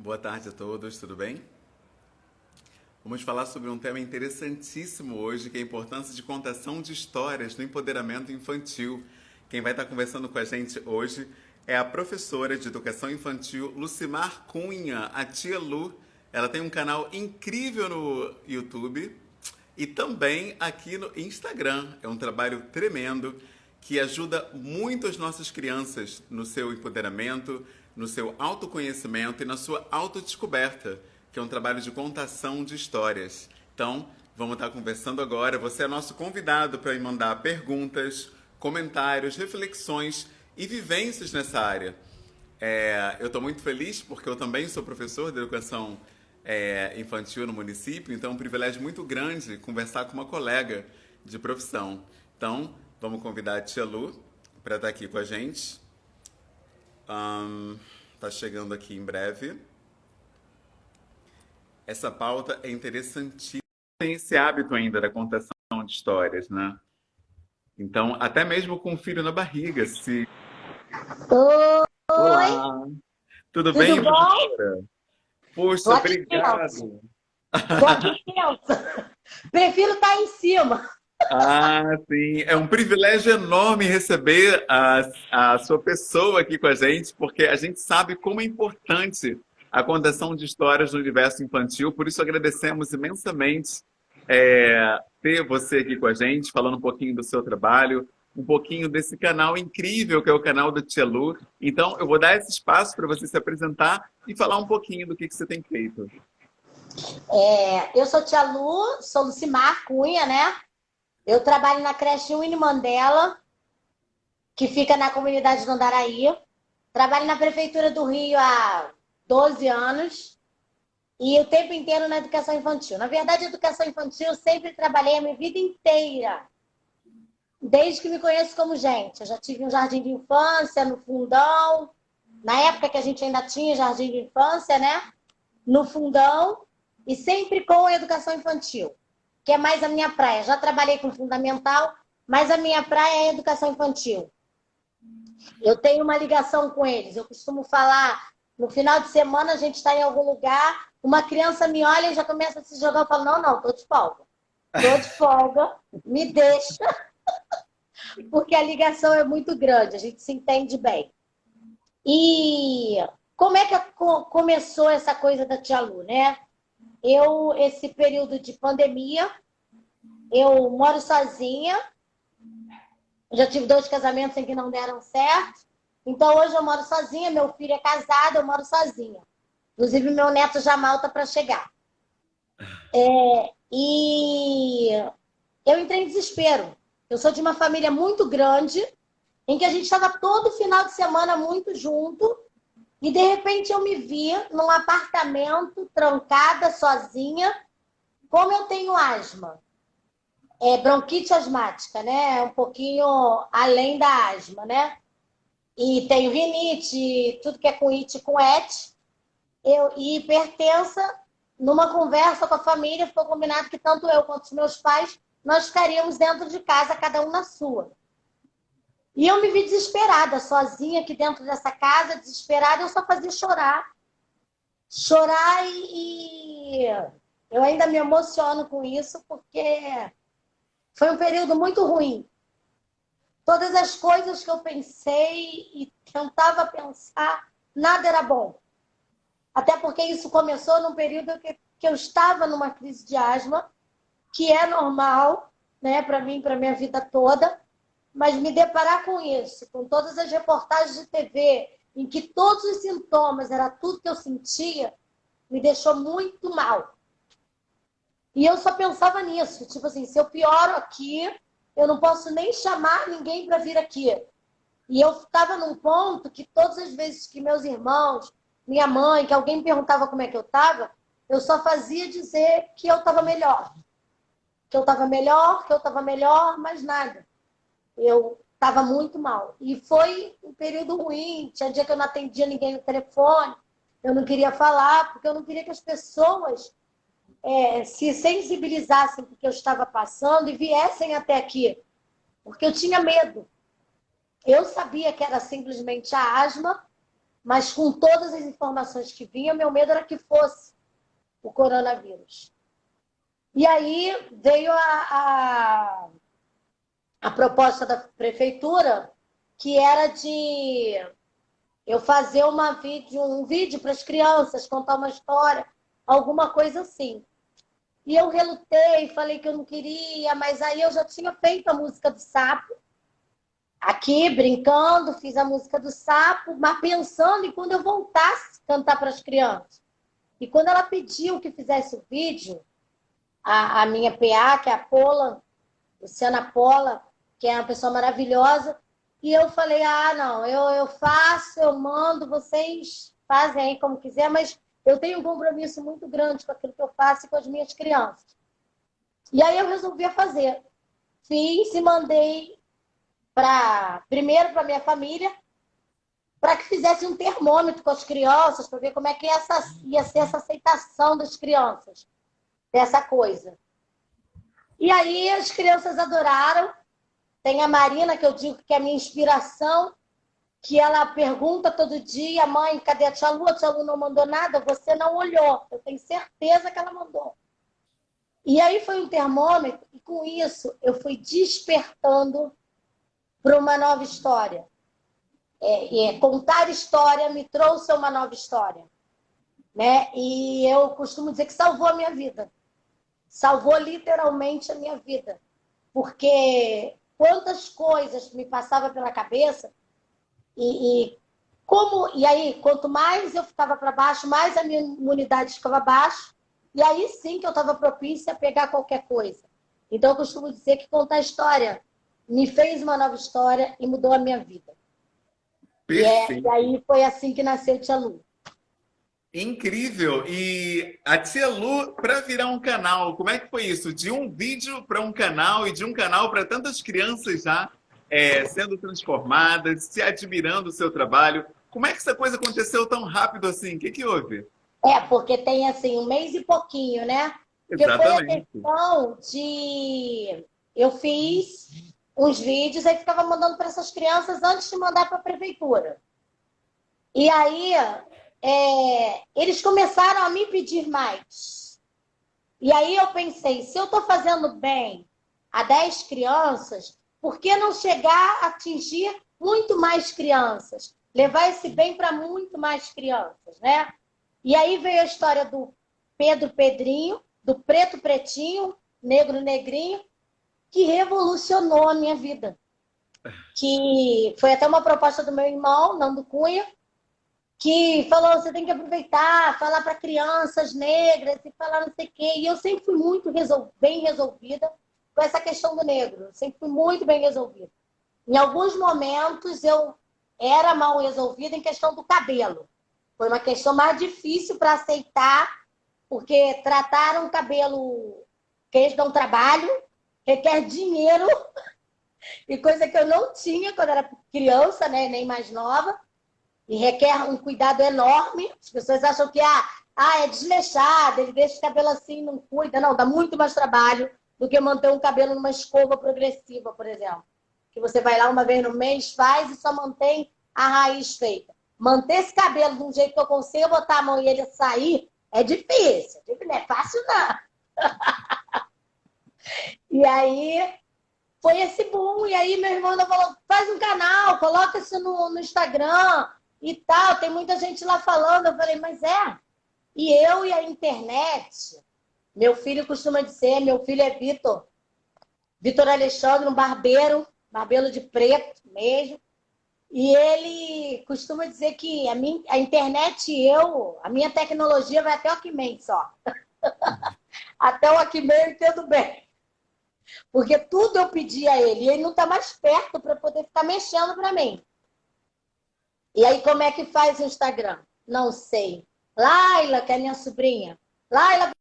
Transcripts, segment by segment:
Boa tarde a todos, tudo bem? Vamos falar sobre um tema interessantíssimo hoje, que é a importância de contação de histórias no empoderamento infantil. Quem vai estar conversando com a gente hoje é a professora de educação infantil Lucimar Cunha, a tia Lu. Ela tem um canal incrível no YouTube e também aqui no Instagram. É um trabalho tremendo que ajuda muito as nossas crianças no seu empoderamento, no seu autoconhecimento e na sua autodescoberta, que é um trabalho de contação de histórias. Então, vamos estar conversando agora. Você é nosso convidado para me mandar perguntas, comentários, reflexões e vivências nessa área. Eu estou muito feliz porque eu também sou professor de educação infantil no município, então é um privilégio muito grande conversar com uma colega de profissão. Então, vamos convidar a tia Lu para estar aqui com a gente. Tá chegando aqui em breve. Essa pauta é interessantíssima. Tem esse hábito ainda da contação de histórias, né? Então, até mesmo com o filho na barriga, se... Oi, Olá! Tudo bem, tudo bom? professora? Tô Poxa, aqui tensa. obrigado! Tô aqui tensa. Prefiro estar em cima. Ah, sim. É um privilégio enorme receber a sua pessoa aqui com a gente, porque a gente sabe como é importante a contação de histórias no universo infantil, por isso agradecemos imensamente ter você aqui com a gente, falando um pouquinho do seu trabalho, um pouquinho desse canal incrível que é o canal da Tia Lu. Então, eu vou dar esse espaço para você se apresentar e falar um pouquinho do que você tem feito. Eu sou tia Lu, sou Lucimar Cunha, né? Eu trabalho na creche Winnie Mandela, que fica na comunidade do Andaraí. Trabalho na Prefeitura do Rio há 12 anos e o tempo inteiro na educação infantil. Na verdade, a educação infantil eu sempre trabalhei a minha vida inteira. Desde que me conheço como gente. Eu já tive um jardim de infância no Fundão, na época que a gente ainda tinha jardim de infância, né? No Fundão, e sempre com a educação infantil, que é mais a minha praia. Já trabalhei com fundamental, mas a minha praia é a educação infantil. Eu tenho uma ligação com eles. Eu costumo falar, no final de semana a gente está em algum lugar, uma criança me olha e já começa a se jogar. Eu falo, não, tô de folga. Tô de folga, me deixa, porque a ligação é muito grande, a gente se entende bem. E como é que começou essa coisa da Tia Lu, né? Esse período de pandemia, eu moro sozinha, já tive 2 casamentos em que não deram certo, então hoje eu moro sozinha, meu filho é casado, eu moro sozinha. Inclusive, meu neto já malta para chegar. E eu entrei em desespero. Eu sou de uma família muito grande, em que a gente estava todo final de semana muito junto, e de repente eu me vi num apartamento, trancada, sozinha. Como eu tenho asma, bronquite asmática, né? Um pouquinho além da asma, né? E tenho rinite, tudo que é com it, com et. E hipertensa, numa conversa com a família, ficou combinado que tanto eu quanto os meus pais, nós ficaríamos dentro de casa, cada um na sua. E eu me vi desesperada, sozinha aqui dentro dessa casa, desesperada, eu só fazia chorar. Chorar e eu ainda me emociono com isso, porque foi um período muito ruim. Todas as coisas que eu pensei e tentava pensar, nada era bom. Até porque isso começou num período que eu estava numa crise de asma, que é normal, né, para mim, para minha vida toda, mas me deparar com isso, com todas as reportagens de TV, em que todos os sintomas era tudo que eu sentia, me deixou muito mal. E eu só pensava nisso, tipo assim, se eu pioro aqui, eu não posso nem chamar ninguém para vir aqui. E eu estava num ponto que todas as vezes que meus irmãos, minha mãe, que alguém me perguntava como é que eu estava, eu só fazia dizer que eu estava melhor. Que eu estava melhor, que eu estava melhor, mas nada. Eu estava muito mal. E foi um período ruim. Tinha dia que eu não atendia ninguém no telefone. Eu não queria falar, porque eu não queria que as pessoas se sensibilizassem porque eu estava passando e viessem até aqui. Porque eu tinha medo. Eu sabia que era simplesmente a asma, mas com todas as informações que vinham, meu medo era que fosse o coronavírus. E aí veio a proposta da prefeitura, que era de eu fazer um vídeo para as crianças, contar uma história, alguma coisa assim. E eu relutei, falei que eu não queria, mas aí eu já tinha feito a música do sapo, aqui, brincando, fiz a música do sapo, mas pensando em quando eu voltasse a cantar para as crianças. E quando ela pediu que fizesse o vídeo, a minha PA, que é a Pola, Luciana Pola, que é uma pessoa maravilhosa, e eu falei, não, eu faço, eu mando, vocês fazem aí como quiser, mas eu tenho um compromisso muito grande com aquilo que eu faço e com as minhas crianças. E aí eu resolvi fazer. Fiz e mandei primeiro para minha família, para que fizesse um termômetro com as crianças, para ver como é que ia ser essa aceitação das crianças, dessa coisa. E aí as crianças adoraram. Tem a Marina, que eu digo que é a minha inspiração, que ela pergunta todo dia, mãe, cadê a tia Lu? A tia Lu não mandou nada, você não olhou. Eu tenho certeza que ela mandou. E aí foi um termômetro, e com isso eu fui despertando para uma nova história. Contar história me trouxe uma nova história. Né? E eu costumo dizer que salvou a minha vida. Salvou literalmente a minha vida. Porque quantas coisas me passavam pela cabeça e aí, quanto mais eu ficava para baixo, mais a minha imunidade ficava abaixo, e aí sim que eu estava propícia a pegar qualquer coisa. Então, eu costumo dizer que contar história me fez uma nova história e mudou a minha vida. E aí foi assim que nasceu Tia Lu. Incrível! E a Tia Lu, para virar um canal, como é que foi isso? De um vídeo para um canal e de um canal para tantas crianças já sendo transformadas, se admirando o seu trabalho. Como é que essa coisa aconteceu tão rápido assim? O que que houve? Porque tem assim um mês e pouquinho, né? Porque foi a Exatamente. questão de... Eu fiz uns vídeos, aí ficava mandando para essas crianças antes de mandar para a prefeitura. E aí eles começaram a me pedir mais. E aí eu pensei, se eu estou fazendo bem a 10 crianças, por que não chegar a atingir muito mais crianças? Levar esse bem para muito mais crianças, né? E aí veio a história do Pedro Pedrinho, do Preto Pretinho, Negro Negrinho, que revolucionou a minha vida. Que foi até uma proposta do meu irmão, Nando Cunha, que falou, você tem que aproveitar, falar para crianças negras e falar não sei o quê. E eu sempre fui muito bem resolvida com essa questão do negro. Eu sempre fui muito bem resolvida. Em alguns momentos eu era mal resolvida em questão do cabelo. Foi uma questão mais difícil para aceitar, porque trataram o cabelo, que eles dão trabalho, requer dinheiro, e coisa que eu não tinha quando era criança, né, nem mais nova. E requer um cuidado enorme. As pessoas acham que é desleixado, ele deixa o cabelo assim, não cuida. Não, dá muito mais trabalho do que manter um cabelo numa escova progressiva, por exemplo. Que você vai lá uma vez no mês, faz e só mantém a raiz feita. Manter esse cabelo de um jeito que eu consigo botar a mão e ele sair é difícil. Não é fácil, não. E aí foi esse boom. E aí meu irmão falou, faz um canal, coloca isso no Instagram e tal, tem muita gente lá falando. Eu falei, mas e eu e a internet, meu filho costuma dizer, meu filho é Vitor Alexandre, um barbeiro de preto mesmo, e ele costuma dizer que a internet e a minha tecnologia vai até o Walkman só. Até o Walkman eu entendo bem. Porque tudo eu pedi a ele, e ele não está mais perto para poder ficar mexendo para mim. E aí, como é que faz o Instagram? Não sei. Laila, que é minha sobrinha. Laila.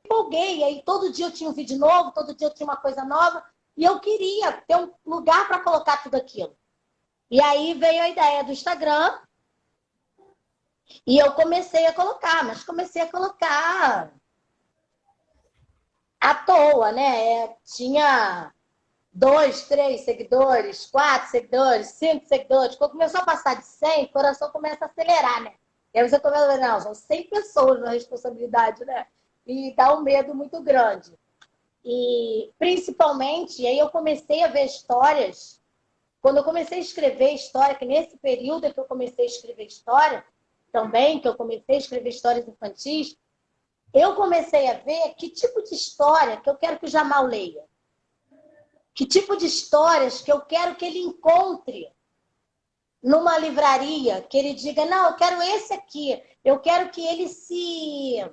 Empolguei. Aí, todo dia eu tinha um vídeo novo, todo dia eu tinha uma coisa nova. E eu queria ter um lugar para colocar tudo aquilo. E aí veio a ideia do Instagram. E eu comecei a colocar, mas comecei a colocar à toa, né? Tinha 2, 3 seguidores, 4 seguidores, 5 seguidores. Quando começou a passar de 100, o coração começa a acelerar, né? E aí você começa a ver, não, são 100 pessoas na responsabilidade, né? E dá um medo muito grande. E principalmente, aí eu comecei a ver histórias. Quando eu comecei a escrever história, que nesse período é que eu comecei a escrever história, também, que eu comecei a escrever histórias infantis, eu comecei a ver que tipo de história que eu quero que o Jamal leia. Que tipo de histórias que eu quero que ele encontre numa livraria, que ele diga, não, eu quero esse aqui. Eu quero que ele se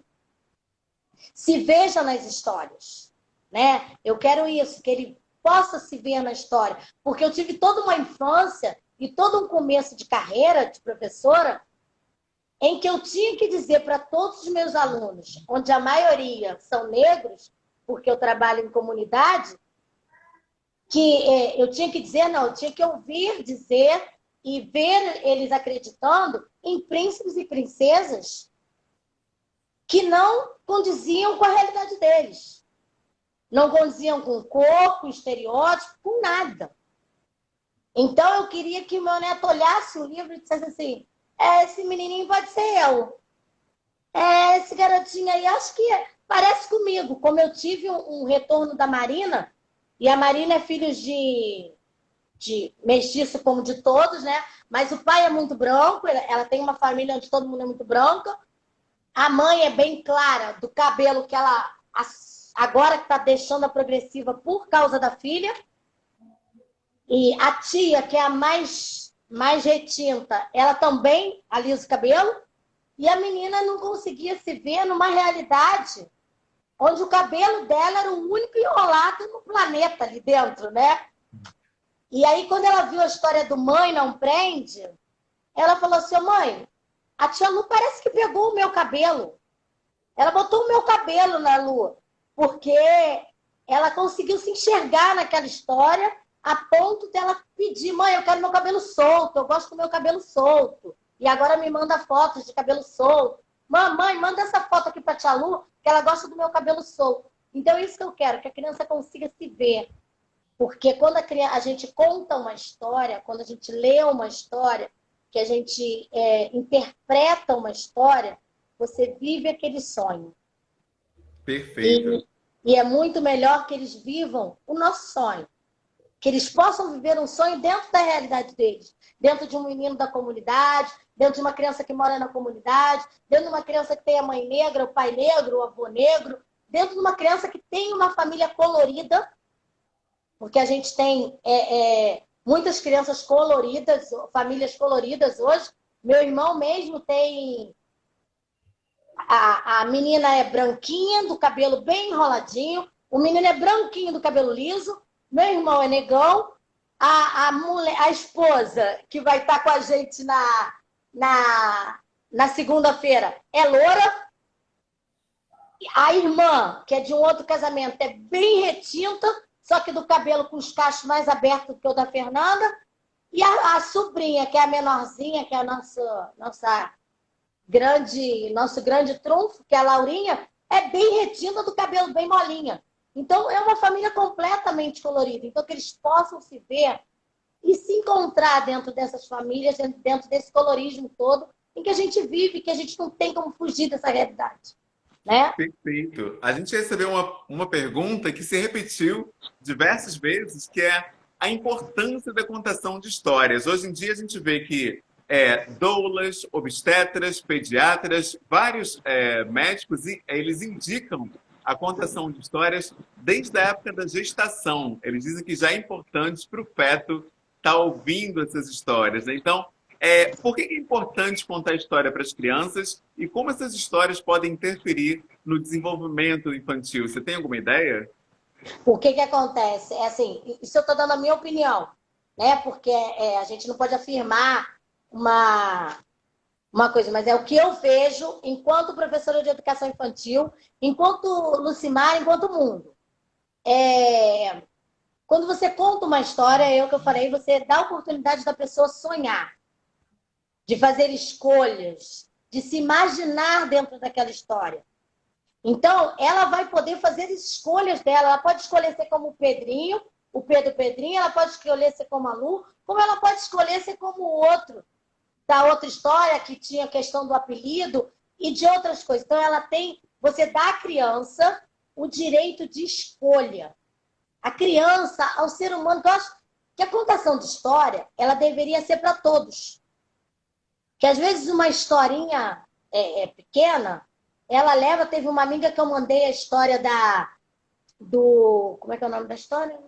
veja nas histórias, né? Eu quero isso, que ele possa se ver na história. Porque eu tive toda uma infância e todo um começo de carreira de professora em que eu tinha que dizer para todos os meus alunos, onde a maioria são negros, porque eu trabalho em comunidade, que eu tinha que dizer, não, eu tinha que ouvir dizer e ver eles acreditando em príncipes e princesas que não condiziam com a realidade deles. Não condiziam com o corpo, com o estereótipo, com nada. Então eu queria que o meu neto olhasse o livro e dissesse assim, esse menininho pode ser eu. Esse garotinho aí, acho que parece comigo. Como eu tive um retorno da Marina, e a Marina é filho de mestiço como de todos, né? Mas o pai é muito branco, ela tem uma família onde todo mundo é muito branco. A mãe é bem clara do cabelo que ela agora que está deixando a progressiva por causa da filha. E a tia, que é a mais retinta, ela também alisa o cabelo. E a menina não conseguia se ver numa realidade onde o cabelo dela era o único enrolado no planeta ali dentro, né? E aí, quando ela viu a história do Mãe Não Prende, ela falou assim, mãe, a tia Lu parece que pegou o meu cabelo. Ela botou o meu cabelo na Lu, porque ela conseguiu se enxergar naquela história a ponto dela pedir, mãe, eu quero meu cabelo solto, eu gosto do meu cabelo solto. E agora me manda fotos de cabelo solto. Mamãe, manda essa foto aqui para a tia Lu, que ela gosta do meu cabelo solto. Então, é isso que eu quero, que a criança consiga se ver. Porque quando a gente conta uma história, quando a gente lê uma história, que a gente interpreta uma história, você vive aquele sonho. Perfeito. E é muito melhor que eles vivam o nosso sonho. Que eles possam viver um sonho dentro da realidade deles. Dentro de um menino da comunidade, dentro de uma criança que mora na comunidade, dentro de uma criança que tem a mãe negra, o pai negro, o avô negro, dentro de uma criança que tem uma família colorida, porque a gente tem muitas crianças coloridas, famílias coloridas hoje. Meu irmão mesmo tem... A menina é branquinha, do cabelo bem enroladinho. O menino é branquinho, do cabelo liso. Meu irmão é negão. A esposa, que vai estar com a gente na segunda-feira, é loura. A irmã, que é de um outro casamento, é bem retinta, só que do cabelo com os cachos mais abertos que o da Fernanda. E a sobrinha, que é a menorzinha, que é a nosso grande trunfo, que é a Laurinha, é bem retinta, do cabelo bem molinha. Então, é uma família completamente colorida. Então, que eles possam se ver e se encontrar dentro dessas famílias, dentro desse colorismo todo, em que a gente vive, que a gente não tem como fugir dessa realidade. Né? Perfeito. A gente recebeu uma pergunta que se repetiu diversas vezes, que é a importância da contação de histórias. Hoje em dia a gente vê que doulas, obstetras, pediatras, vários médicos, eles indicam a contação de histórias desde a época da gestação. Eles dizem que já é importante para o feto estar ouvindo essas histórias, né? Então, por que é importante contar história para as crianças e como essas histórias podem interferir no desenvolvimento infantil? Você tem alguma ideia? O que acontece? É assim, isso eu estou dando a minha opinião, né? Porque a gente não pode afirmar uma coisa, mas é o que eu vejo enquanto professora de educação infantil, enquanto Lucimar, enquanto mundo. Quando você conta uma história, é o que eu falei, você dá a oportunidade da pessoa sonhar, de fazer escolhas, de se imaginar dentro daquela história. Então, ela vai poder fazer as escolhas dela. Ela pode escolher ser como o Pedrinho, o Pedro Pedrinho, ela pode escolher ser como a Lu, como ela pode escolher ser como o outro, da outra história, que tinha a questão do apelido e de outras coisas. Então, ela tem... Você dá à criança o direito de escolha. A criança, ao ser humano, eu acho que a contação de história, ela deveria ser para todos. Que às vezes uma historinha pequena, ela leva... Teve uma amiga que eu mandei a história do... Como é que é o nome da história?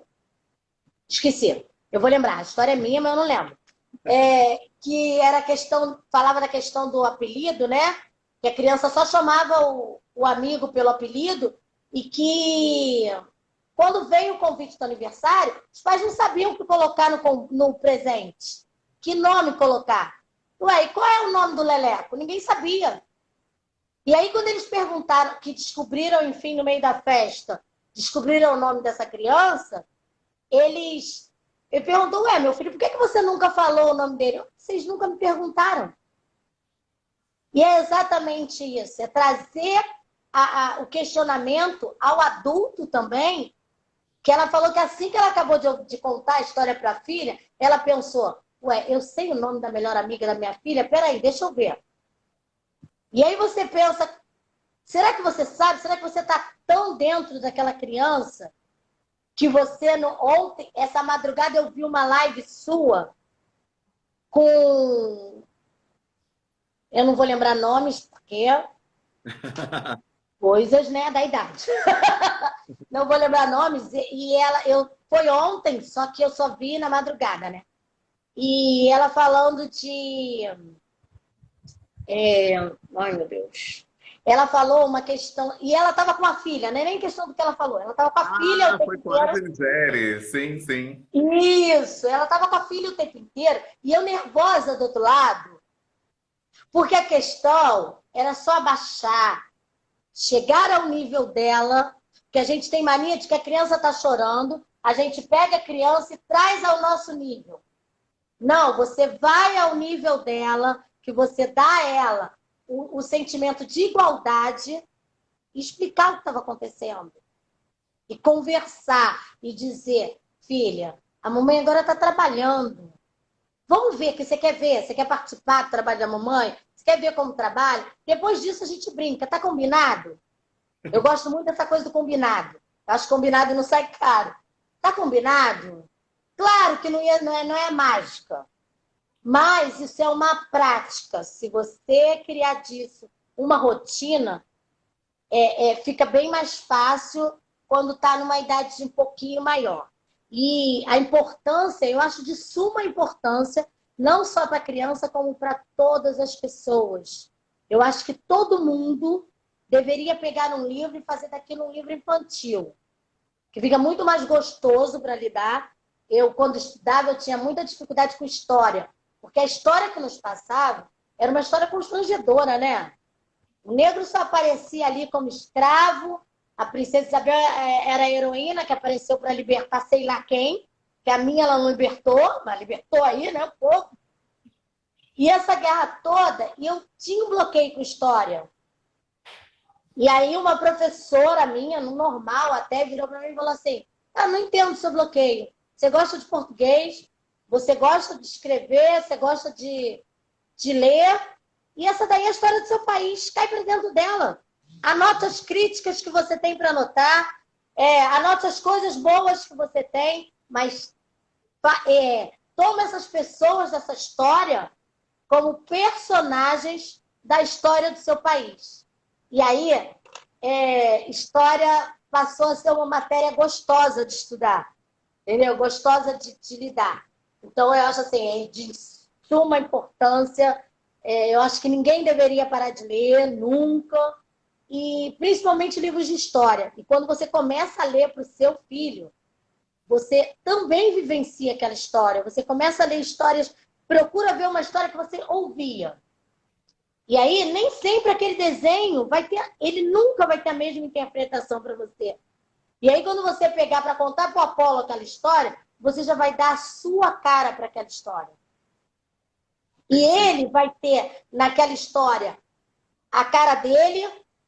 Esqueci. Eu vou lembrar. A história é minha, mas eu não lembro. Que era falava da questão do apelido, né? Que a criança só chamava o amigo pelo apelido e que quando veio o convite do aniversário, os pais não sabiam o que colocar no presente. Que nome colocar? Ué, e qual é o nome do Leleco? Ninguém sabia. E aí, quando eles perguntaram, que descobriram, enfim, no meio da festa, descobriram o nome dessa criança, ele perguntou, ué, meu filho, por que você nunca falou o nome dele? Vocês nunca me perguntaram. E é exatamente isso, é trazer o questionamento ao adulto também, que ela falou que assim que ela acabou de contar a história para a filha, ela pensou, ué, eu sei o nome da melhor amiga da minha filha, peraí, deixa eu ver. E aí você pensa, será que você sabe? Será que você está tão dentro daquela criança que você... Ontem, essa madrugada, eu vi uma live sua com... Eu não vou lembrar nomes, porque... Coisas, né, da idade. Não vou lembrar nomes. Foi ontem, só que eu só vi na madrugada, né? E ela falando de... Ai, meu Deus. Ela falou uma questão... E ela estava com a filha, né? Nem questão do que ela falou. Ela estava com a filha o tempo foi com a inteiro. Angélica. Sim, sim. Isso. Ela estava com a filha o tempo inteiro. E eu nervosa do outro lado. Porque a questão era só abaixar. Chegar ao nível dela. Que a gente tem mania de que a criança está chorando. A gente pega a criança e traz ao nosso nível. Não, você vai ao nível dela, que você dá a ela o sentimento de igualdade e explicar o que estava acontecendo. E conversar e dizer, filha, a mamãe agora está trabalhando. Vamos ver o que você quer ver. Você quer participar do trabalho da mamãe? Você quer ver como trabalha? Depois disso a gente brinca. Tá combinado? Eu gosto muito dessa coisa do combinado. Acho que combinado não sai caro. Tá combinado? Claro que não é mágica. Mas isso é uma prática. Se você criar disso uma rotina, fica bem mais fácil quando está numa idade um pouquinho maior. E a importância, eu acho de suma importância, não só para a criança, como para todas as pessoas. Eu acho que todo mundo deveria pegar um livro e fazer daquilo um livro infantil, que fica muito mais gostoso para lidar. Eu, quando estudava, eu tinha muita dificuldade com história, porque a história que nos passava era uma história constrangedora, né? O negro só aparecia ali como escravo, a princesa Isabel era a heroína que apareceu para libertar sei lá quem, que a minha ela não libertou, mas libertou aí, né, um pouco. E essa guerra toda, e eu tinha um bloqueio com história. E aí uma professora minha, no normal até, virou para mim e falou assim, não entendo o seu bloqueio. Você gosta de português, você gosta de escrever, você gosta de ler, e essa daí é a história do seu país, cai para dentro dela. Anote as críticas que você tem para anotar, anote as coisas boas que você tem, mas toma essas pessoas dessa história como personagens da história do seu país. E aí, história passou a ser uma matéria gostosa de estudar, entendeu? Gostosa de lidar. Então, eu acho assim, de suma importância. Eu acho que ninguém deveria parar de ler, nunca. E principalmente livros de história. E quando você começa a ler para o seu filho, você também vivencia aquela história. Você começa a ler histórias, procura ver uma história que você ouvia. E aí, nem sempre aquele desenho ele nunca vai ter a mesma interpretação para você. E aí, quando você pegar para contar para o Apolo aquela história, você já vai dar a sua cara para aquela história. E ele vai ter, naquela história, a cara dele,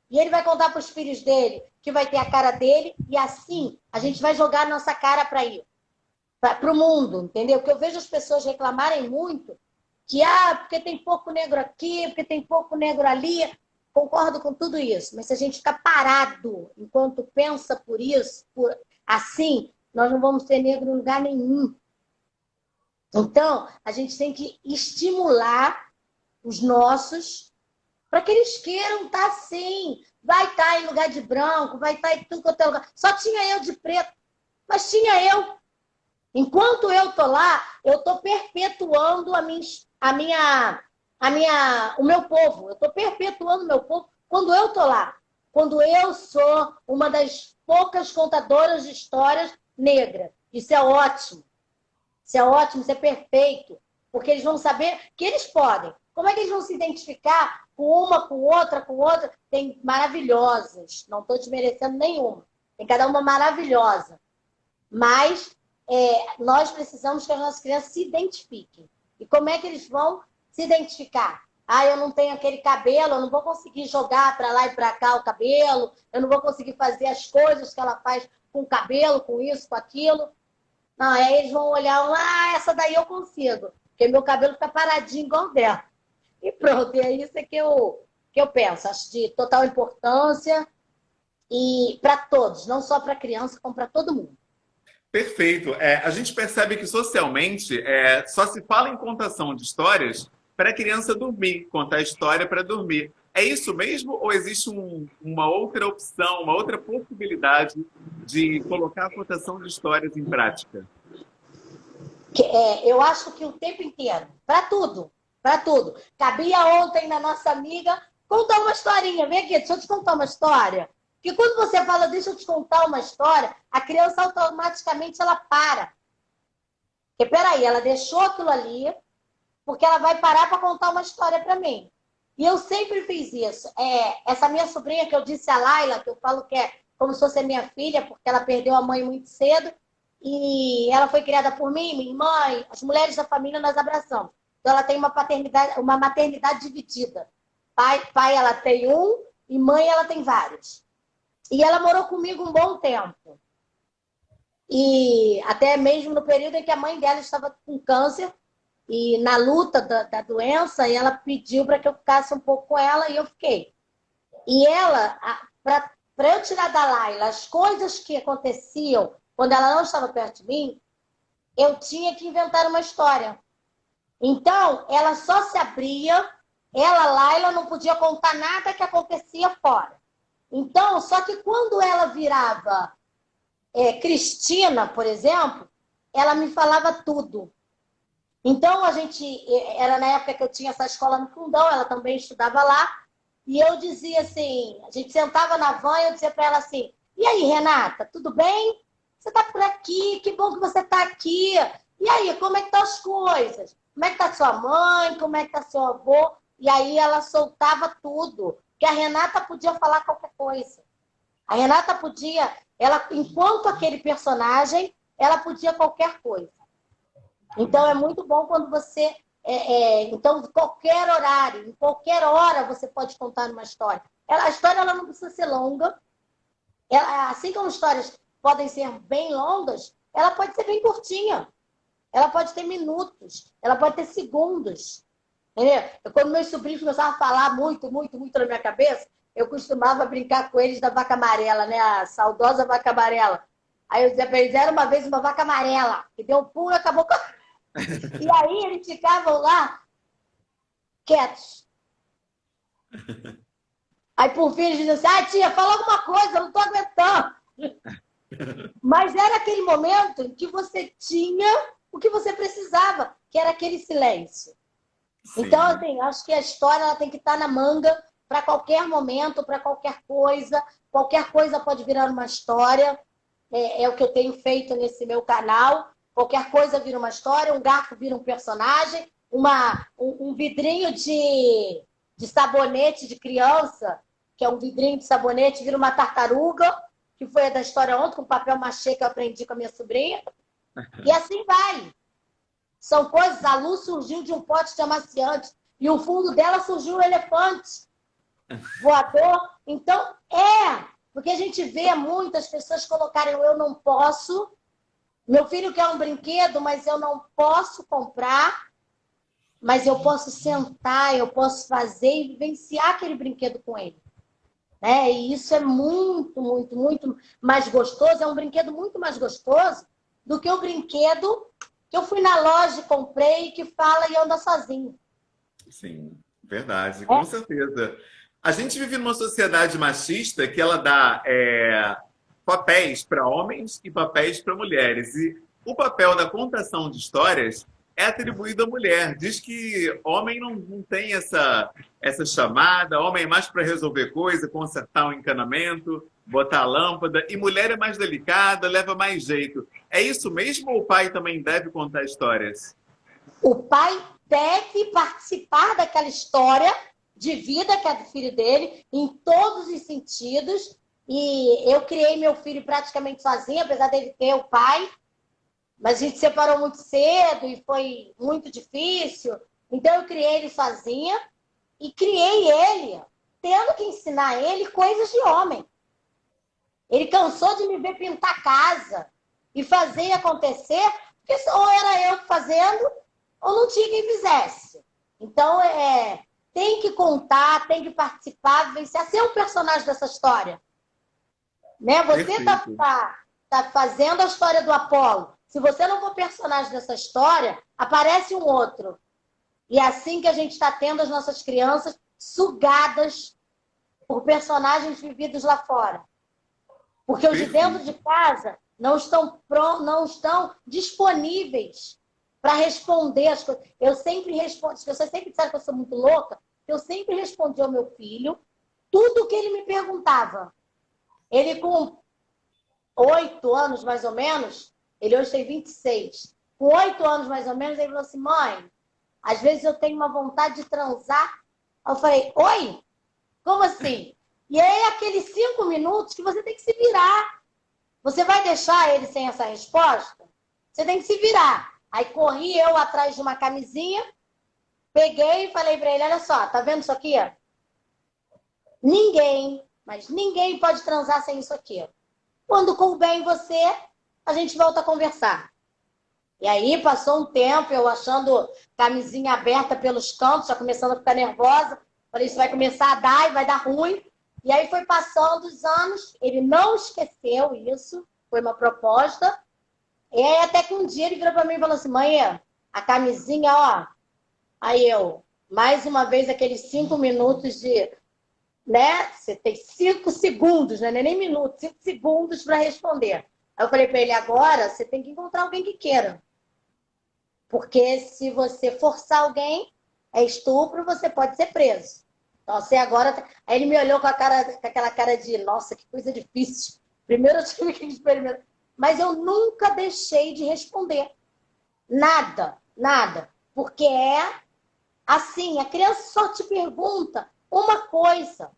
E ele vai contar para os filhos dele que vai ter a cara dele, e assim a gente vai jogar a nossa cara para o mundo, entendeu? Porque eu vejo as pessoas reclamarem muito que, porque tem pouco negro aqui, porque tem pouco negro ali. Concordo com tudo isso, mas se a gente ficar parado enquanto pensa por isso, assim, nós não vamos ter negro em lugar nenhum. Então, a gente tem que estimular os nossos para que eles queiram estar assim. Vai estar em lugar de branco, vai estar em tudo quanto é lugar. Só tinha eu de preto, mas tinha eu. Enquanto eu estou lá, eu estou perpetuando o meu povo. Eu estou perpetuando o meu povo quando eu estou lá. Quando eu sou uma das poucas contadoras de histórias negras. Isso é ótimo. Isso é ótimo, isso é perfeito. Porque eles vão saber que eles podem. Como é que eles vão se identificar com uma, com outra, com outra? Tem maravilhosas. Não estou desmerecendo nenhuma. Tem cada uma maravilhosa. Mas nós precisamos que as nossas crianças se identifiquem. E como é que eles vão se identificar? Eu não tenho aquele cabelo, eu não vou conseguir jogar para lá e para cá o cabelo, eu não vou conseguir fazer as coisas que ela faz com o cabelo, com isso, com aquilo. Não, aí eles vão olhar, essa daí eu consigo, porque meu cabelo fica paradinho igual o dela. E pronto, e é isso que eu penso. Acho de total importância e para todos, não só para a criança, como para todo mundo. Perfeito. A gente percebe que socialmente só se fala em contação de histórias para a criança dormir, contar história para dormir. É isso mesmo ou existe uma outra opção, uma outra possibilidade de colocar a contação de histórias em prática? Eu acho que o tempo inteiro, para tudo, para tudo. Cabia ontem na nossa amiga contar uma historinha. Vem aqui, deixa eu te contar uma história. Porque quando você fala, deixa eu te contar uma história, a criança automaticamente ela para. Porque, peraí, ela deixou aquilo ali, porque ela vai parar para contar uma história para mim. E eu sempre fiz isso. Essa minha sobrinha que eu disse, a Laila, que eu falo que é como se fosse minha filha, porque ela perdeu a mãe muito cedo, e ela foi criada por mim, minha mãe, as mulheres da família nós abraçamos. Então ela tem uma maternidade dividida. Pai ela tem um, e mãe ela tem vários. E ela morou comigo um bom tempo. E até mesmo no período em que a mãe dela estava com câncer, e na luta da doença, e ela pediu para que eu ficasse um pouco com ela, e eu fiquei. E ela, para eu tirar da Laila as coisas que aconteciam quando ela não estava perto de mim, eu tinha que inventar uma história. Então, ela só se abria, Laila, não podia contar nada que acontecia fora. Então, só que quando ela virava Cristina, por exemplo, ela me falava tudo. Então, era na época que eu tinha essa escola no Fundão, ela também estudava lá, e eu dizia assim, a gente sentava na van e eu dizia para ela assim, e aí, Renata, tudo bem? Você está por aqui, que bom que você está aqui. E aí, como é que estão as coisas? Como é que está sua mãe? Como é que está seu avô? E aí ela soltava tudo. Porque a Renata podia falar qualquer coisa. A Renata podia, enquanto aquele personagem, ela podia qualquer coisa. Então é muito bom quando você... então, qualquer horário, em qualquer hora, você pode contar uma história. A história ela não precisa ser longa. Assim como histórias podem ser bem longas, ela pode ser bem curtinha. Ela pode ter minutos, ela pode ter segundos. Entendeu? Quando meus sobrinhos começavam a falar muito, muito, muito na minha cabeça, eu costumava brincar com eles da vaca amarela, né? A saudosa vaca amarela. Aí eu dizia para eles, era uma vez uma vaca amarela, que deu um pulo e acabou com... E aí eles ficavam lá, quietos. Aí por fim eles diziam assim, tia, fala alguma coisa, eu não estou aguentando. Mas era aquele momento em que você tinha o que você precisava, que era aquele silêncio. Sim. Então, assim, acho que a história ela tem que estar na manga para qualquer momento, para qualquer coisa. Qualquer coisa pode virar uma história. É o que eu tenho feito nesse meu canal. Qualquer coisa vira uma história, um garfo vira um personagem, um vidrinho de sabonete de criança, que é um vidrinho de sabonete, vira uma tartaruga, que foi a da história ontem, com papel machê que eu aprendi com a minha sobrinha. E assim vai. São coisas, a luz surgiu de um pote de amaciante e o fundo dela surgiu um elefante voador. Então, porque a gente vê muitas pessoas colocarem eu não posso, meu filho quer um brinquedo, mas eu não posso comprar, mas eu posso sentar, eu posso fazer e vivenciar aquele brinquedo com ele. Né? E isso é muito, muito, muito mais gostoso, é um brinquedo muito mais gostoso do que o brinquedo que eu fui na loja e comprei e que fala e anda sozinho. Sim, verdade, com certeza. A gente vive numa sociedade machista que ela dá papéis para homens e papéis para mulheres. E o papel da contação de histórias é atribuído à mulher. Diz que homem não tem essa chamada, homem é mais para resolver coisa, consertar um encanamento, botar a lâmpada, e mulher é mais delicada, leva mais jeito. É isso mesmo ou o pai também deve contar histórias? O pai deve participar daquela história de vida que é do filho dele, em todos os sentidos. E eu criei meu filho praticamente sozinha, apesar dele ter o pai. Mas a gente se separou muito cedo e foi muito difícil. Então eu criei ele sozinha e criei ele tendo que ensinar ele coisas de homem. Ele cansou de me ver pintar casa e fazer e acontecer, porque ou era eu fazendo ou não tinha quem fizesse. Então, tem que contar, tem que participar, vivenciar, ser um personagem dessa história. Né? Você tá fazendo a história do Apolo. Se você não for personagem dessa história, aparece um outro. E é assim que a gente está tendo as nossas crianças sugadas por personagens vividos lá fora. Porque os de dentro de casa não estão disponíveis para responder as coisas. Eu sempre respondo, as pessoas sempre disseram que eu sou muito louca, eu sempre respondi ao meu filho tudo o que ele me perguntava. Ele com 8 anos, mais ou menos, ele hoje tem 26. Com 8 anos, mais ou menos, ele falou assim, mãe, às vezes eu tenho uma vontade de transar. Eu falei, oi? Como assim? E aí, aqueles 5 minutos que você tem que se virar. Você vai deixar ele sem essa resposta? Você tem que se virar. Aí corri eu atrás de uma camisinha, peguei e falei para ele, olha só, tá vendo isso aqui? Ninguém, mas ninguém pode transar sem isso aqui. Quando couber em você, a gente volta a conversar. E aí passou um tempo, eu achando camisinha aberta pelos cantos, já começando a ficar nervosa. Falei, isso vai começar a dar e vai dar ruim. E aí foi passando os anos, ele não esqueceu isso, foi uma proposta. E aí até que um dia ele virou para mim e falou assim, mãe, a camisinha, ó. Aí eu, mais uma vez, aqueles 5 minutos de... Né? Você tem 5 segundos, né? Nem minutos, 5 segundos para responder. Aí eu falei para ele, agora você tem que encontrar alguém que queira. Porque se você forçar alguém, é estupro, você pode ser preso. Então, você agora... Aí ele me olhou com aquela cara de, nossa, que coisa difícil. Primeiro eu tive que experimentar. Mas eu nunca deixei de responder. Nada, nada. Porque é assim, a criança só te pergunta uma coisa.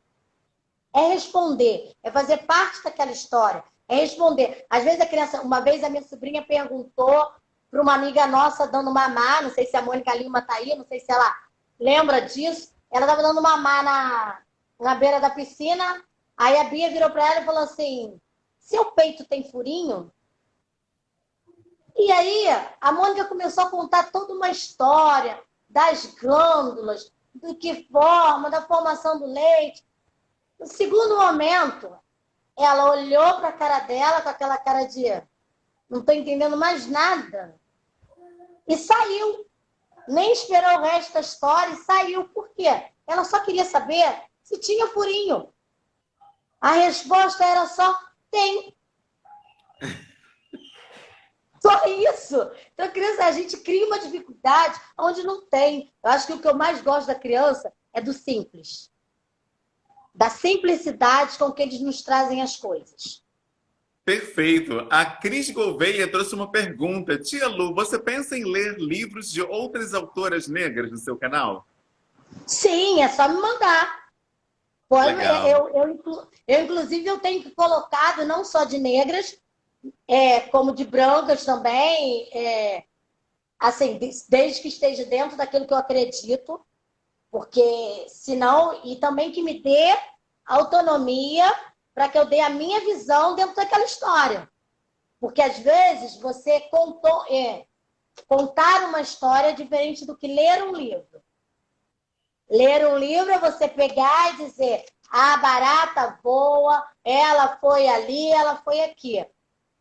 É responder, é fazer parte daquela história, é responder. Às vezes a criança, uma vez a minha sobrinha perguntou para uma amiga nossa dando mamar, não sei se a Mônica Lima está aí, não sei se ela lembra disso, ela estava dando mamar na beira da piscina, aí a Bia virou para ela e falou assim, seu peito tem furinho? E aí a Mônica começou a contar toda uma história das glândulas, do que forma, da formação do leite. No segundo momento, ela olhou para a cara dela com aquela cara de não estou entendendo mais nada. E saiu. Nem esperou o resto da história e saiu. Por quê? Ela só queria saber se tinha furinho. A resposta era só, tem. Só isso. Então, a gente cria uma dificuldade onde não tem. Eu acho que o que eu mais gosto da criança é do simples. Da simplicidade com que eles nos trazem as coisas. Perfeito. A Cris Gouveia trouxe uma pergunta. Tia Lu, você pensa em ler livros de outras autoras negras no seu canal? Sim, é só me mandar. Legal. Inclusive, eu tenho colocado não só de negras, como de brancas também, assim, desde que esteja dentro daquilo que eu acredito, porque senão, e também que me dê autonomia para que eu dê a minha visão dentro daquela história. Porque, às vezes, você contar uma história é diferente do que ler um livro. Ler um livro é você pegar e dizer: a barata voa, ela foi ali, ela foi aqui.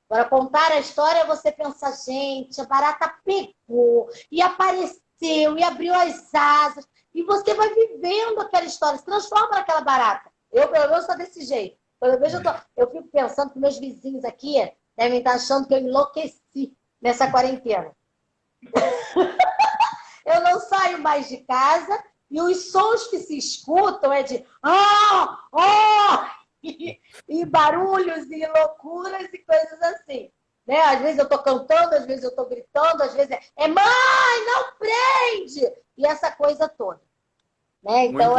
Agora, contar a história é você pensar: gente, a barata pegou e apareceu e abriu as asas. E você vai vivendo aquela história, se transforma naquela barata. Eu, pelo menos, sou desse jeito. Quando eu vejo, eu fico pensando que meus vizinhos aqui devem estar achando que eu enlouqueci nessa quarentena. Eu não saio mais de casa e os sons que se escutam é de e barulhos e loucuras e coisas assim. Né? Às vezes eu estou cantando, às vezes eu estou gritando, às vezes mãe, não prende! E essa coisa toda. Né? Então,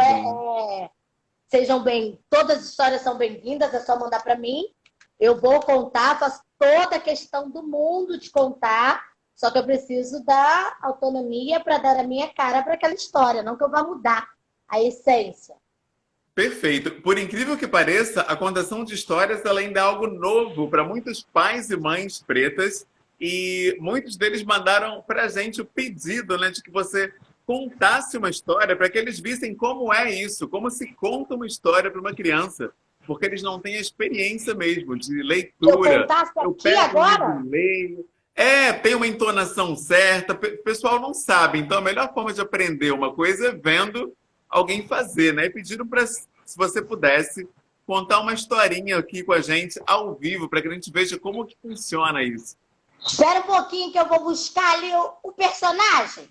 sejam todas as histórias são bem-vindas, é só mandar para mim. Eu vou contar, faço toda a questão do mundo de contar, só que eu preciso da autonomia para dar a minha cara para aquela história, não que eu vá mudar a essência. Perfeito. Por incrível que pareça, a contação de histórias ela ainda é algo novo para muitos pais e mães pretas, e muitos deles mandaram para a gente o pedido, né, de que você contasse uma história para que eles vissem como é isso, como se conta uma história para uma criança, porque eles não têm a experiência mesmo de leitura. Eu contasse aqui agora? Leio. Tem uma entonação certa, o pessoal não sabe, então a melhor forma de aprender uma coisa é vendo alguém fazer, né? E pediram para, se você pudesse, contar uma historinha aqui com a gente ao vivo, para que a gente veja como que funciona isso. Espera um pouquinho que eu vou buscar ali o personagem.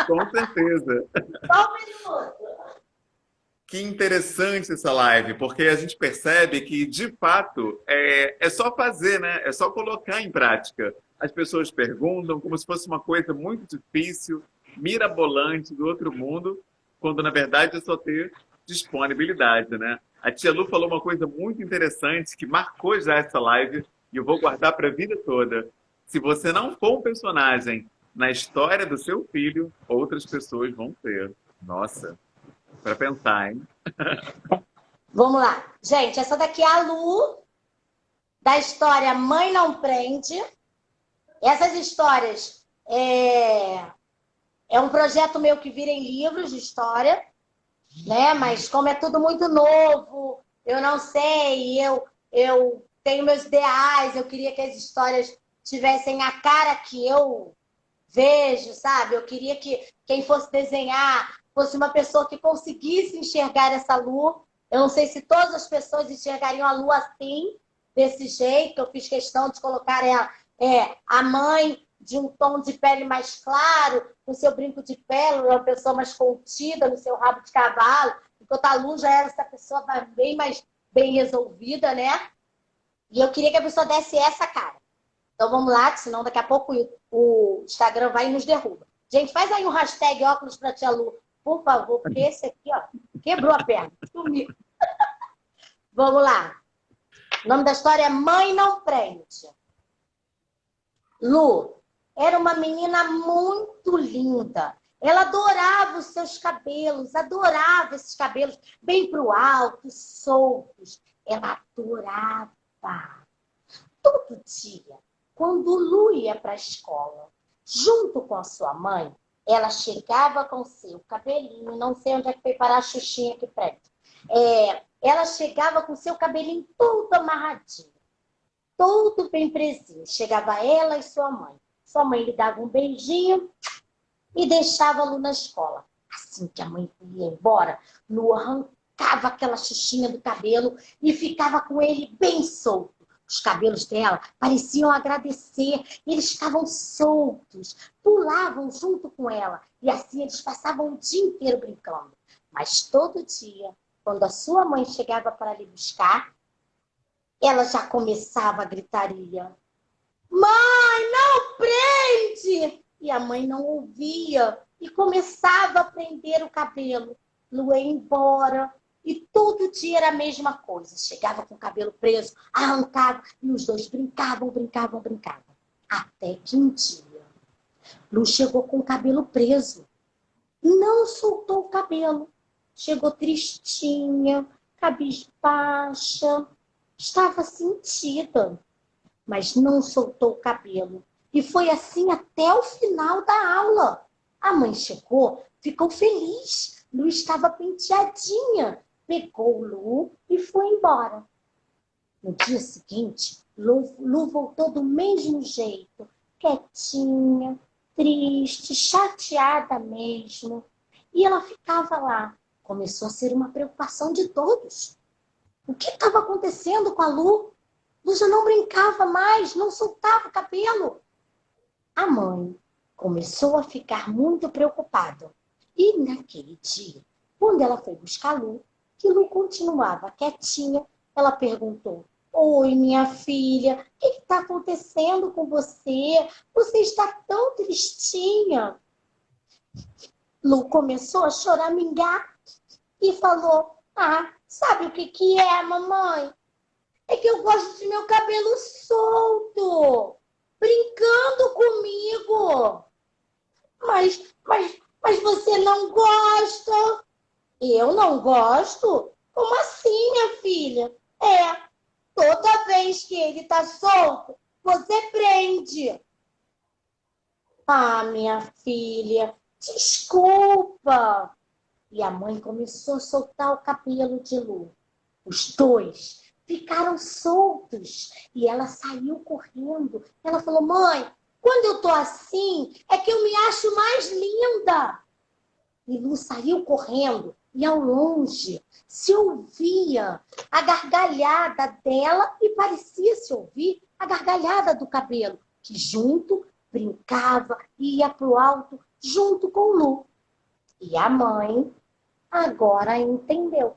Com certeza. Só um minuto. Que interessante essa live, porque a gente percebe que, de fato, é só fazer, né? É só colocar em prática. As pessoas perguntam como se fosse uma coisa muito difícil, mirabolante, do outro mundo, quando, na verdade, é só ter disponibilidade, né? A tia Lu falou uma coisa muito interessante que marcou já essa live e eu vou guardar para a vida toda. Se você não for um personagem na história do seu filho, outras pessoas vão ser. Nossa, para pensar, hein? Vamos lá. Gente, essa daqui é a Lu, da história Mãe Não Prende. Essas histórias é um projeto meu que vira em livros de história, né? Mas como é tudo muito novo, eu não sei, eu tenho meus ideais, eu queria que as histórias tivessem a cara que eu vejo, sabe? Eu queria que quem fosse desenhar fosse uma pessoa que conseguisse enxergar essa Lu. Eu não sei se todas as pessoas enxergariam a Lu assim, desse jeito. Eu fiz questão de colocar ela, a mãe de um tom de pele mais claro, com seu brinco de pérola, uma pessoa mais contida no seu rabo de cavalo, enquanto a Lu já era essa pessoa bem mais bem resolvida, né? E eu queria que a pessoa desse essa cara. Então vamos lá, que senão daqui a pouco o Instagram vai e nos derruba. Gente, faz aí um hashtag óculos pra tia Lu, por favor, porque esse aqui, ó, quebrou a perna, sumiu. Vamos lá. O nome da história é Mãe Não Prende. Lu era uma menina muito linda. Ela adorava os seus cabelos, adorava esses cabelos bem pro alto, soltos. Ela adorava. Todo dia, quando Lu ia para a escola, junto com a sua mãe, ela chegava com seu cabelinho, não sei onde é que foi parar a Xuxinha aqui perto. Ela chegava com seu cabelinho todo amarradinho, todo bem presinho. Chegava ela e sua mãe. Sua mãe lhe dava um beijinho e deixava a Lu na escola. Assim que a mãe ia embora, Lu arrancava aquela Xuxinha do cabelo e ficava com ele bem solto. Os cabelos dela pareciam agradecer, eles estavam soltos, pulavam junto com ela e assim eles passavam o dia inteiro brincando. Mas todo dia, quando a sua mãe chegava para lhe buscar, ela já começava a gritaria. Mãe, não prende! E a mãe não ouvia e começava a prender o cabelo. Lu ia embora. E todo dia era a mesma coisa. Chegava com o cabelo preso, arrancava, e os dois brincavam. Até que um dia, Lu chegou com o cabelo preso. Não soltou o cabelo. Chegou tristinha, cabisbaixa, estava sentida, mas não soltou o cabelo. E foi assim até o final da aula. A mãe chegou, ficou feliz. Lu estava penteadinha. Pegou o Lu e foi embora. No dia seguinte, Lu voltou do mesmo jeito. Quietinha, triste, chateada mesmo. E ela ficava lá. Começou a ser uma preocupação de todos. O que estava acontecendo com a Lu? Lu já não brincava mais, não soltava o cabelo. A mãe começou a ficar muito preocupada. E naquele dia, quando ela foi buscar a Lu, que Lu continuava quietinha, ela perguntou: Oi, minha filha, o que está acontecendo com você? Você está tão tristinha. Lu começou a choramingar e falou: sabe o que é, mamãe? É que eu gosto de meu cabelo solto, brincando comigo. Mas você não gosta? Eu não gosto? Como assim, minha filha? Toda vez que ele tá solto, você prende. Minha filha, desculpa. E a mãe começou a soltar o cabelo de Lu. Os dois ficaram soltos. E ela saiu correndo. Ela falou: mãe, quando eu tô assim, é que eu me acho mais linda. E Lu saiu correndo. E ao longe se ouvia a gargalhada dela e parecia se ouvir a gargalhada do cabelo, que junto brincava e ia pro alto junto com Lu. E a mãe agora entendeu.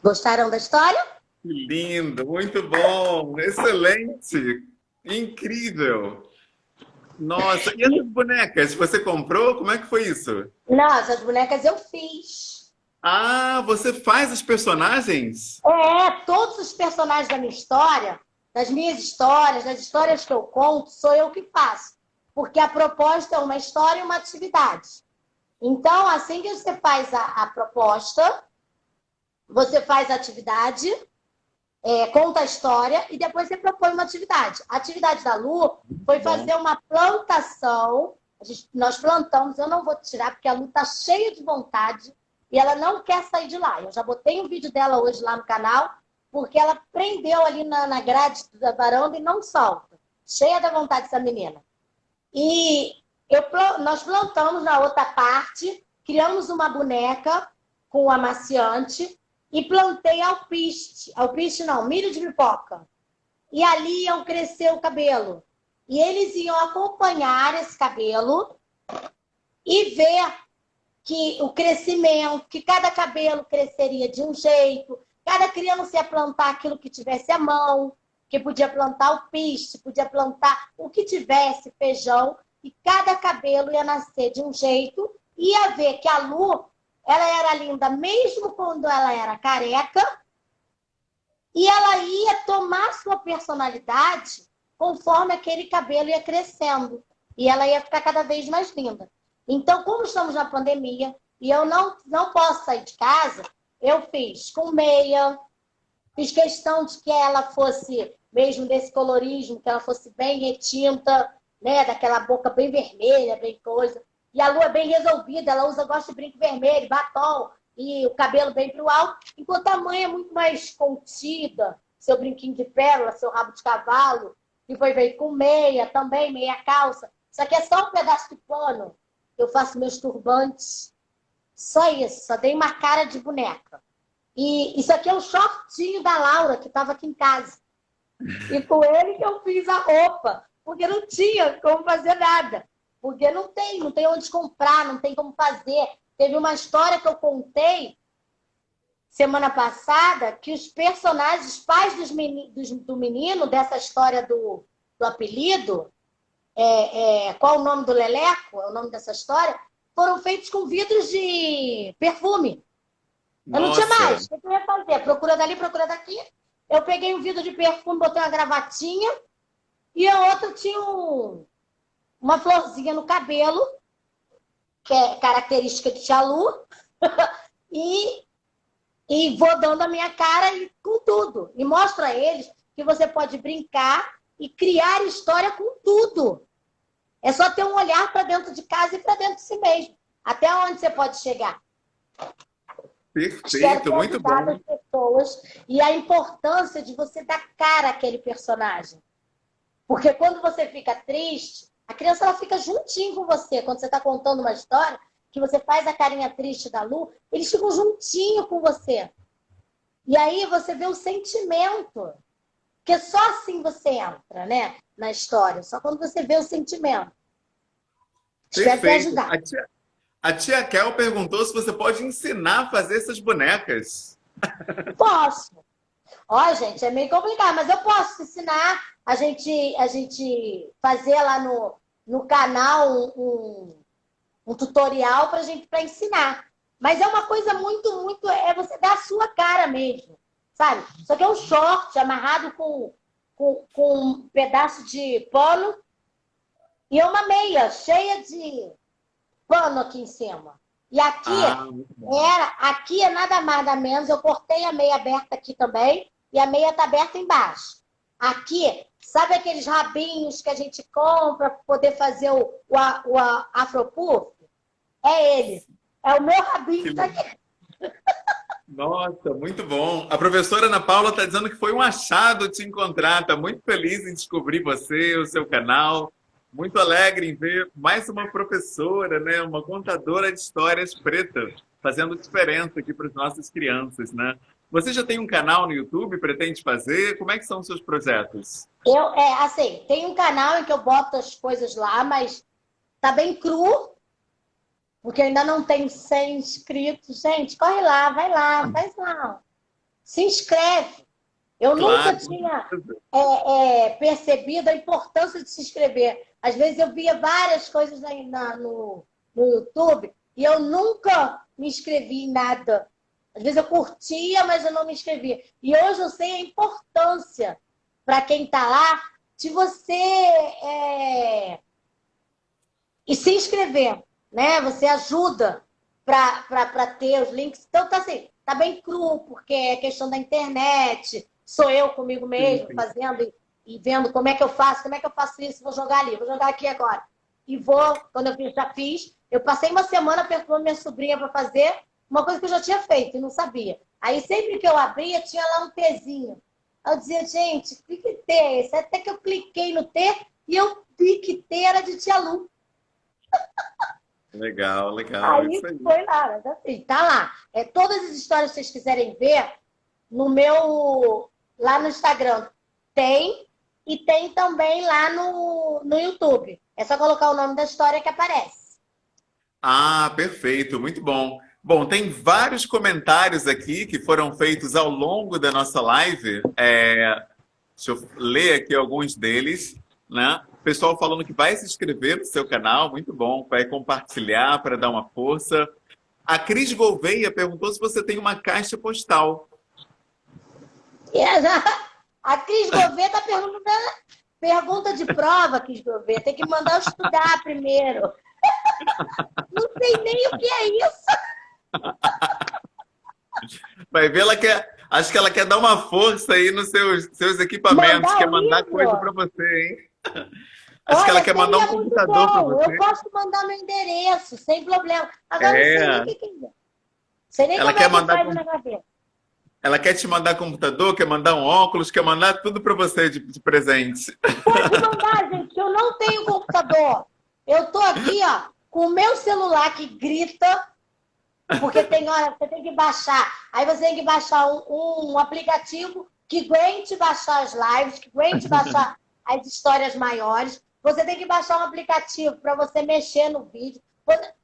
Gostaram da história? Que lindo, muito bom, excelente, incrível. Nossa, e essas bonecas, você comprou? Como é que foi isso? Não, essas bonecas eu fiz. Você faz os personagens? Todos os personagens da minha história, das minhas histórias, das histórias que eu conto, sou eu que faço. Porque a proposta é uma história e uma atividade. Então, assim que você faz a proposta, você faz a atividade, conta a história e depois você propõe uma atividade. A atividade da Lu foi fazer uma plantação. Nós plantamos, eu não vou tirar porque a Lu está cheia de vontade e ela não quer sair de lá. Eu já botei um vídeo dela hoje lá no canal porque ela prendeu ali na grade da varanda e não solta. Cheia da vontade essa menina. E nós plantamos na outra parte, criamos uma boneca com amaciante e plantei alpiste. Alpiste não, milho de pipoca. E ali iam crescer o cabelo. E eles iam acompanhar esse cabelo e ver que o crescimento, que cada cabelo cresceria de um jeito, cada criança ia plantar aquilo que tivesse à mão, que podia plantar alpiste, podia plantar o que tivesse, feijão, e cada cabelo ia nascer de um jeito, ia ver que a Lu, ela era linda mesmo quando ela era careca, e ela ia tomar sua personalidade conforme aquele cabelo ia crescendo. E ela ia ficar cada vez mais linda. Então, como estamos na pandemia e eu não posso sair de casa, eu fiz com meia, fiz questão de que ela fosse, mesmo desse colorismo, que ela fosse bem retinta, né, daquela boca bem vermelha, bem coisa. E a Lu é bem resolvida, ela gosta de brinco vermelho, batom e o cabelo bem pro alto, enquanto a mãe é muito mais contida, seu brinquinho de pérola, seu rabo de cavalo, que foi feito com meia também, meia calça. Isso aqui é só um pedaço de pano. Eu faço meus turbantes. Só isso, só dei uma cara de boneca. E isso aqui é um shortinho da Laura, que estava aqui em casa. E com ele que eu fiz a roupa, porque não tinha como fazer nada. Porque não tem onde comprar, não tem como fazer. Teve uma história que eu contei semana passada, que os personagens, os pais do menino, dessa história do apelido, qual o nome do Leleco, é o nome dessa história, foram feitos com vidros de perfume. Eu não tinha mais. O que eu ia fazer? Procura dali, procura daqui. Eu peguei um vidro de perfume, botei uma gravatinha e a outra tinha uma florzinha no cabelo, que é característica de Tia Lu, e e vou dando a minha cara e, com tudo. E mostro a eles que você pode brincar e criar história com tudo. É só ter um olhar para dentro de casa e para dentro de si mesmo. Até onde você pode chegar. Espero Perfeito, ter muito ajudado bom. as pessoas e a importância de você dar cara àquele personagem. Porque quando você fica triste, a criança ela fica juntinho com você. Quando você está contando uma história, que você faz a carinha triste da Lu, eles ficam juntinho com você. E aí você vê o sentimento. Porque só assim você entra, né, na história. Só quando você vê o sentimento. Espero ter Perfeito. ajudado. A tia Kel perguntou se você pode ensinar a fazer essas bonecas. Posso. Ó, gente, é meio complicado, mas eu posso ensinar a gente fazer lá no canal um tutorial para ensinar. Mas é uma coisa muito, é você dar a sua cara mesmo, sabe? Só que é um short amarrado com um pedaço de pano e é uma meia cheia de pano aqui em cima. E Muito bom. aqui é nada mais nada menos, eu cortei a meia aberta aqui também e a meia tá aberta embaixo. Aqui, sabe aqueles rabinhos que a gente compra para poder fazer o afropuff? É ele. É o meu rabinho que tá aqui. Nossa, muito bom. A professora Ana Paula está dizendo que foi um achado te encontrar. Está muito feliz em descobrir você, o seu canal. Muito alegre em ver mais uma professora, né? Uma contadora de histórias preta, fazendo diferença aqui para as nossas crianças, né? Você já tem um canal no YouTube? Pretende fazer? Como é que são os seus projetos? Assim, tem um canal em que eu boto as coisas lá, mas tá bem cru, porque eu ainda não tenho 100 inscritos. Gente, corre lá, vai lá, faz lá. Se inscreve. Eu nunca Claro. tinha percebido a importância de se inscrever. Às vezes eu via várias coisas no YouTube e eu nunca me inscrevi em nada. Às vezes eu curtia, mas eu não me inscrevia. E hoje eu sei a importância para quem está lá de você e se inscrever, né? Você ajuda para ter os links. Então tá assim, tá bem cru, porque é questão da internet. Sou eu comigo Sim, mesmo, sim. fazendo e vendo como é que eu faço isso, vou jogar ali, vou jogar aqui agora. E quando eu já fiz, eu passei uma semana perguntando minha sobrinha para fazer uma coisa que eu já tinha feito e não sabia. Aí sempre que eu abria, tinha lá um Tzinho. Eu dizia, gente, que T é esse? Até que eu cliquei no T e eu vi que T era de Tia Lu. Legal, legal. Aí Isso aí. foi lá, mas assim, tá lá. Todas as histórias que vocês quiserem ver, no meu, lá no Instagram tem, e tem também lá no YouTube. É só colocar o nome da história que aparece. Ah, perfeito, muito bom. Bom, tem vários comentários aqui que foram feitos ao longo da nossa live. Deixa eu ler aqui alguns deles, né? Pessoal falando que vai se inscrever no seu canal, muito bom, vai compartilhar para dar uma força. A Cris Gouveia perguntou se você tem uma caixa postal. A Cris Gouveia está perguntando pergunta de prova, Cris Gouveia. Tem que mandar eu estudar primeiro. Não sei nem o que é isso. Vai ver, acho que ela quer dar uma força aí nos seus equipamentos, Mandar quer o mandar coisa livro? para você, hein? Acho que ela Olha, quer mandar um seria muito computador para bom. Eu você. posso mandar meu endereço, sem problema. Agora não sei nem o É, que é. Sei nem ela como quer é que mandar, faz o negócio. ela quer te mandar computador, quer mandar um óculos, quer mandar tudo para você de presente. Pode mandar, gente, eu não tenho computador. Eu tô aqui, ó, com o meu celular que grita, porque tem hora você tem que baixar. Aí você tem que baixar um aplicativo que aguente baixar as lives, que aguente baixar as histórias maiores. Você tem que baixar um aplicativo para você mexer no vídeo.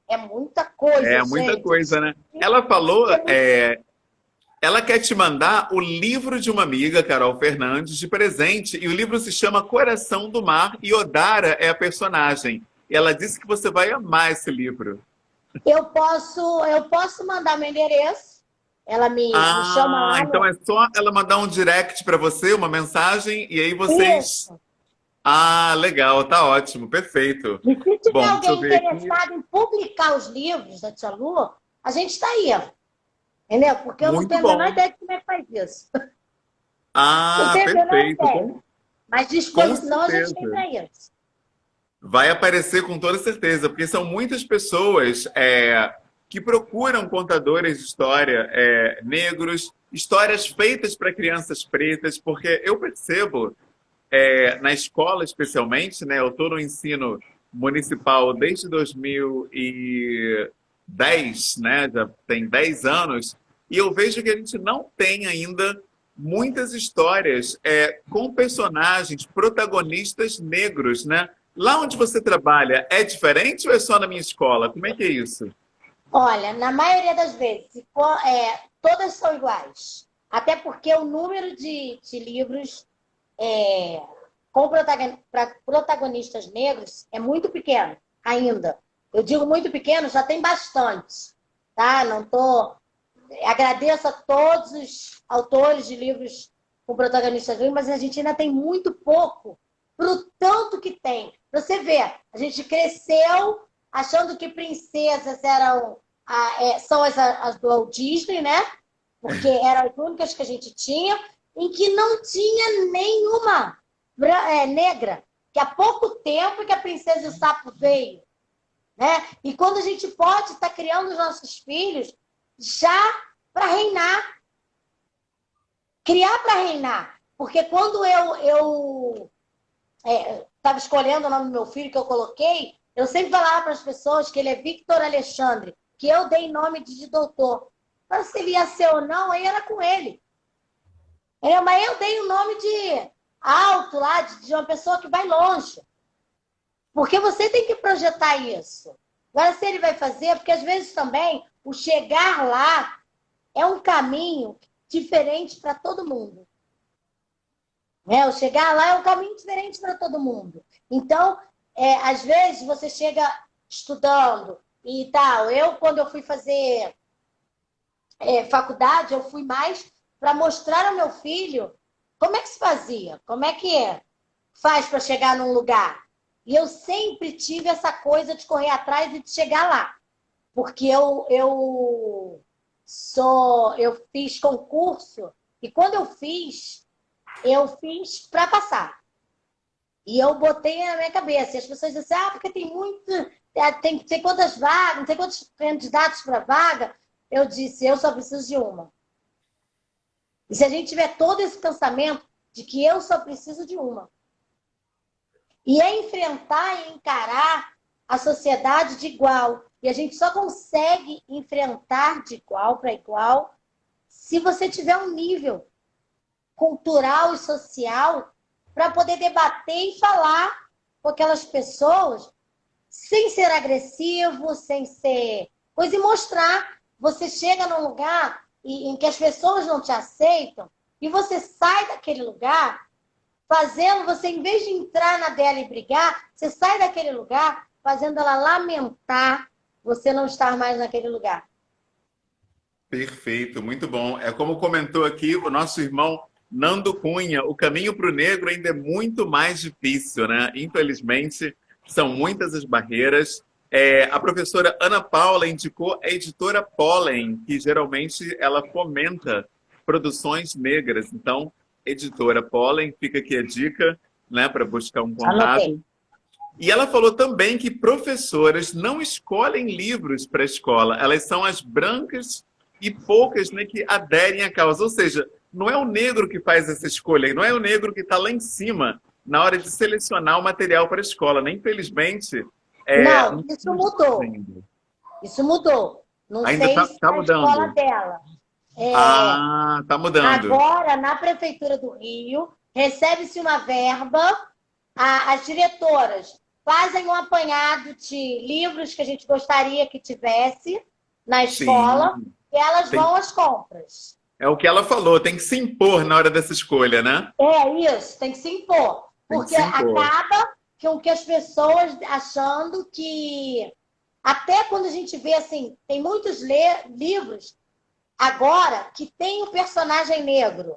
É muita coisa, É muita gente. coisa, né? Ela falou, ela quer te mandar o livro de uma amiga, Carol Fernandes, de presente. E o livro se chama Coração do Mar e Odara é a personagem. E ela disse que você vai amar esse livro. Eu posso mandar meu endereço. Ela me chama Ah, lá então no. é só ela mandar um direct para você, uma mensagem, e aí vocês. Isso. Ah, legal, tá ótimo, perfeito. E se tiver Bom, deixa eu alguém ver aqui. interessado em publicar os livros da Tia Lu, a gente está aí. Ó. Entendeu? Porque eu não Muito tenho a menor bom. ideia de como é que faz isso. Não Ah, tenho a menor perfeito. ideia. Mas Com disposição a gente tem certeza. para isso. Vai aparecer com toda certeza, porque são muitas pessoas que procuram contadores de história negros, histórias feitas para crianças pretas, porque eu percebo, na escola especialmente, né, eu estou no ensino municipal desde 2010, né, já tem 10 anos, e eu vejo que a gente não tem ainda muitas histórias com personagens, protagonistas negros, né? Lá onde você trabalha, é diferente ou é só na minha escola? Como é que é isso? Olha, na maioria das vezes, todas são iguais. Até porque o número de livros é, com protagonistas negros é muito pequeno ainda. Eu digo muito pequeno, já tem bastante. Tá? Não tô... Agradeço a todos os autores de livros com protagonistas negros, mas a gente ainda tem muito pouco pro tanto que tem. Você vê, a gente cresceu achando que princesas são as do Walt Disney, né? Porque eram as únicas que a gente tinha, em que não tinha nenhuma negra. Que há pouco tempo que a Princesa e o Sapo veio. Né? E quando a gente pode estar criando os nossos filhos já para reinar. Criar para reinar. Porque quando eu estava escolhendo o nome do meu filho que eu coloquei, eu sempre falava para as pessoas que ele é Victor Alexandre, que eu dei nome de doutor. Mas se ele ia ser ou não, aí era com ele. Mas eu dei o nome de alto lá, de uma pessoa que vai longe. Porque você tem que projetar isso. Agora, se ele vai fazer, porque às vezes também o chegar lá é um caminho diferente para todo mundo. O chegar lá é um caminho diferente para todo mundo. Então, às vezes, você chega estudando e tal. Quando eu fui fazer faculdade, eu fui mais para mostrar ao meu filho como é que se fazia, como é que faz para chegar num lugar. E eu sempre tive essa coisa de correr atrás e de chegar lá. Porque eu fiz concurso e quando eu fiz para passar. E eu botei na minha cabeça. E as pessoas dizem, porque tem muito, tem que ter quantas vagas, não tem quantos candidatos para vaga. Eu disse, eu só preciso de uma. E se a gente tiver todo esse pensamento de que eu só preciso de uma. E enfrentar e encarar a sociedade de igual. E a gente só consegue enfrentar de igual para igual se você tiver um nível cultural e social para poder debater e falar com aquelas pessoas sem ser agressivo, sem ser coisa, e mostrar. Você chega num lugar em que as pessoas não te aceitam e você sai daquele lugar fazendo, você em vez de entrar na dela e brigar, você sai daquele lugar fazendo ela lamentar você não estar mais naquele lugar. Perfeito, muito bom. É como comentou aqui o nosso irmão Nando Cunha, o caminho para o negro ainda é muito mais difícil, né? Infelizmente, são muitas as barreiras. A professora Ana Paula indicou a editora Pollen, que geralmente ela fomenta produções negras. Então, editora Pollen, fica aqui a dica, né, para buscar um contato. Anotei. E ela falou também que professoras não escolhem livros para a escola, elas são as brancas e poucas, né, que aderem à causa. Ou seja, não é o negro que faz essa escolha, não é o negro que está lá em cima na hora de selecionar o material para a escola. Né? Infelizmente, Não, não isso mudou. ainda. Isso mudou. Não Ainda sei se está na escola mudando. dela. Ah, está mudando. Agora, na Prefeitura do Rio, recebe-se uma verba, as diretoras fazem um apanhado de livros que a gente gostaria que tivesse na escola Sim. e elas Tem... vão às compras. É o que ela falou, tem que se impor na hora dessa escolha, né? É isso, tem que se impor. Tem que Porque se impor. acaba com que as pessoas achando que... Até quando a gente vê, assim, tem muitos livros agora que tem o personagem negro.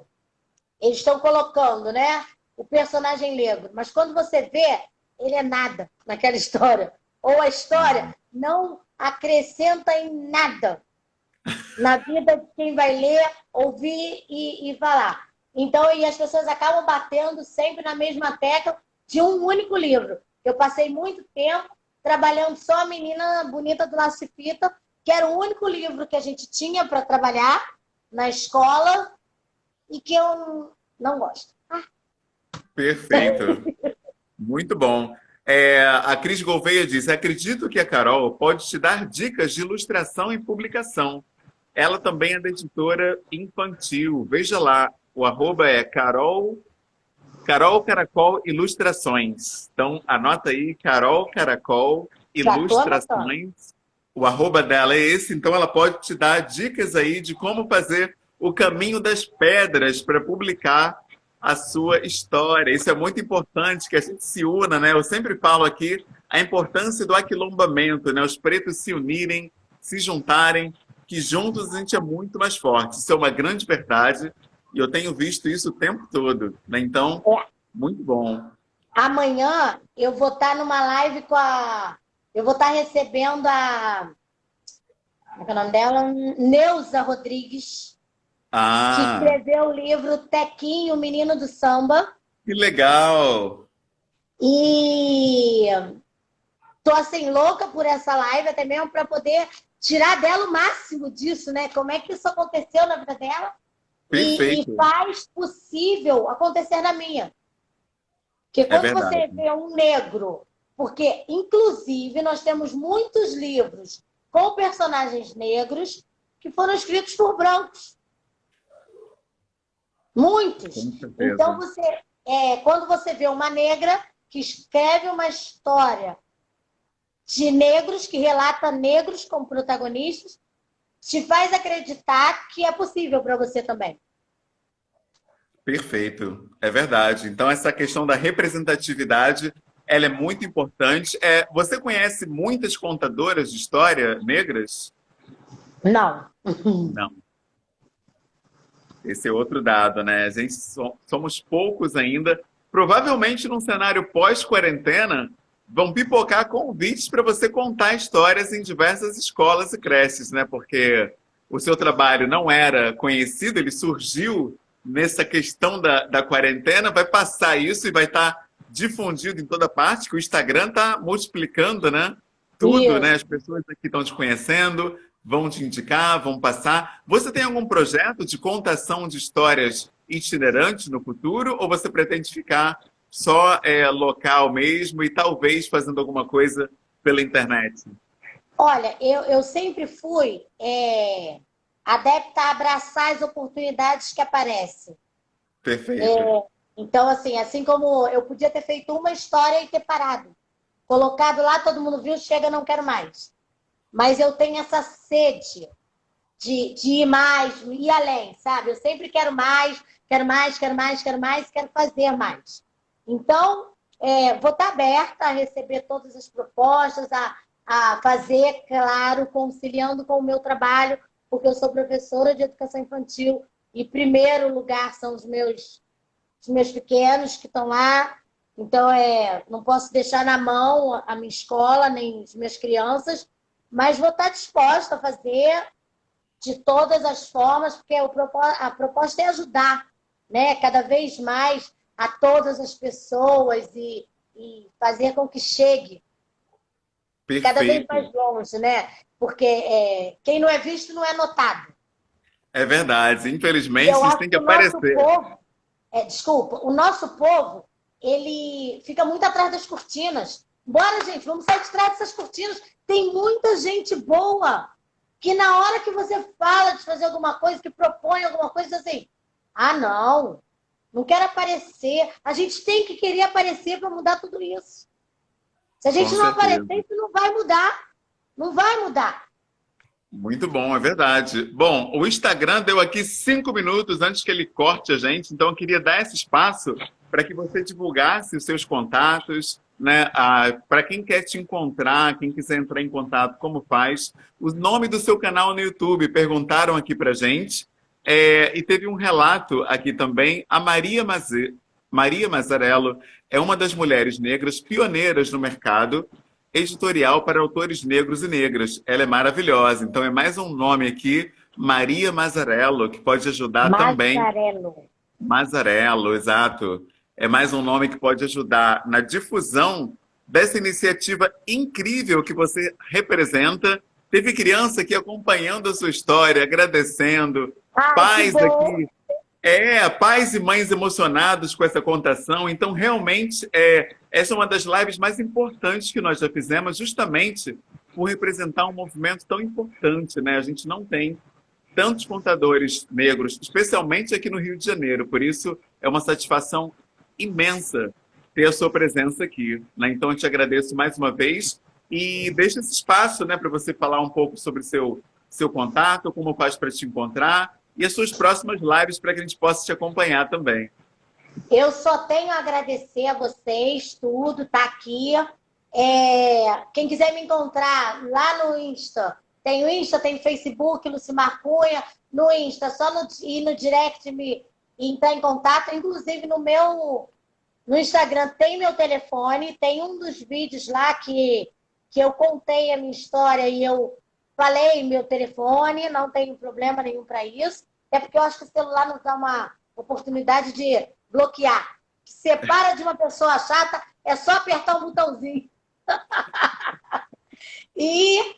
Eles estão colocando, né? O personagem negro. Mas quando você vê, ele é nada naquela história. Ou a história não acrescenta em nada. na vida de quem vai ler, ouvir e falar. Então, e as pessoas acabam batendo sempre na mesma tecla de um único livro. Eu passei muito tempo trabalhando só a Menina Bonita do Laço de Fita, que era o único livro que a gente tinha para trabalhar na escola e que eu não gosto. Perfeito. Muito bom. A Cris Gouveia diz: acredito que a Carol pode te dar dicas de ilustração e publicação. Ela também é da editora infantil. Veja lá, o arroba é Carol Caracol Ilustrações. Então, anota aí, Carol Caracol Já estou anotando. Ilustrações. O arroba dela é esse, então ela pode te dar dicas aí de como fazer o caminho das pedras para publicar a sua história. Isso é muito importante, que a gente se una, né? Eu sempre falo aqui a importância do aquilombamento, né? Os pretos se unirem, se juntarem, que juntos a gente é muito mais forte. Isso é uma grande verdade e eu tenho visto isso o tempo todo, né? Então, É. muito bom. Amanhã eu vou estar numa live com a. Eu vou estar recebendo a. Como é que é o nome dela? Neuza Rodrigues, que Ah, escreveu o livro Tequinho, o Menino do Samba. que legal! E tô assim, louca por essa live, até mesmo para poder tirar dela o máximo disso, né? Como é que isso aconteceu na vida dela e Perfeito. faz possível acontecer na minha. Porque É quando verdade. você vê um negro, porque inclusive nós temos muitos livros com personagens negros que foram escritos por brancos. Com Muitos. Então, certeza. quando você vê uma negra que escreve uma história de negros, que relata negros como protagonistas, te faz acreditar que é possível para você também. Perfeito, é verdade. Então, essa questão da representatividade, ela é muito importante. Você conhece muitas contadoras de história negras? Não. Não. Esse é outro dado, né? A gente somos poucos ainda. Provavelmente, num cenário pós-quarentena, vão pipocar convites para você contar histórias em diversas escolas e creches, né? Porque o seu trabalho não era conhecido, ele surgiu nessa questão da quarentena, vai passar isso e vai estar difundido em toda parte, que o Instagram está multiplicando, né? Tudo, né? Isso. As pessoas aqui estão te conhecendo, vão te indicar, vão passar. Você tem algum projeto de contação de histórias itinerantes no futuro ou você pretende ficar só local mesmo e talvez fazendo alguma coisa pela internet? Olha, eu sempre fui adepta a abraçar as oportunidades que aparecem. Perfeito. Então, assim como eu podia ter feito uma história e ter parado, colocado lá, todo mundo viu, chega, não quero mais. Mas eu tenho essa sede de ir mais, ir além, sabe? Eu sempre quero mais, quero mais, quero mais, quero mais, quero fazer mais. Então, vou estar aberta a receber todas as propostas, a fazer, claro, conciliando com o meu trabalho, porque eu sou professora de educação infantil e primeiro lugar são os meus pequenos que estão lá. Então, não posso deixar na mão a minha escola, nem as minhas crianças, mas vou estar disposta a fazer de todas as formas, porque a proposta é ajudar, né, cada vez mais a todas as pessoas e fazer com que chegue cada vez Perfeito. mais longe, né? Porque quem não é visto não é notado. É verdade. E Infelizmente, eu a gente acho tem que que o nosso aparecer. povo, desculpa, o nosso povo, ele fica muito atrás das cortinas. Bora, gente, vamos sair de trás dessas cortinas. Tem muita gente boa que na hora que você fala de fazer alguma coisa, que propõe alguma coisa, diz assim, ah, não quero aparecer. A gente tem que querer aparecer para mudar tudo isso. Se a gente Com não aparecer, certeza. isso não vai mudar. Não vai mudar. Muito bom, é verdade. Bom, o Instagram deu aqui 5 minutos antes que ele corte a gente, então eu queria dar esse espaço para que você divulgasse os seus contatos, né? Para quem quer te encontrar, quem quiser entrar em contato, como faz. O nome do seu canal no YouTube, perguntaram aqui para gente. E teve um relato aqui também, a Maria Mazzarello é uma das mulheres negras pioneiras no mercado. editorial para autores negros e negras. Ela é maravilhosa. Então é mais um nome aqui, Maria Mazzarello, que pode ajudar também. Mazzarello. Mazzarello, exato. É mais um nome que pode ajudar na difusão dessa iniciativa incrível que você representa. Teve criança aqui acompanhando a sua história, agradecendo. Ai, Pais que bom. aqui. Pais e mães emocionados com essa contação. Então, realmente, essa é uma das lives mais importantes que nós já fizemos, justamente por representar um movimento tão importante, né? A gente não tem tantos contadores negros, especialmente aqui no Rio de Janeiro. Por isso, é uma satisfação imensa ter a sua presença aqui, né? Então, eu te agradeço mais uma vez e deixo esse espaço, né, para você falar um pouco sobre seu contato, como faz para te encontrar e as suas próximas lives para que a gente possa te acompanhar também. Eu só tenho a agradecer a vocês, tudo, tá aqui. Quem quiser me encontrar lá no Insta, tem o Insta, tem o Facebook, Lucimar Cunha, no Insta, ir no direct e entrar em contato. Inclusive no Instagram tem meu telefone, tem um dos vídeos lá que eu contei a minha história e eu falei meu telefone, não tenho problema nenhum para isso. É porque eu acho que o celular nos dá uma oportunidade de bloquear. Separa de uma pessoa chata, é só apertar um botãozinho. E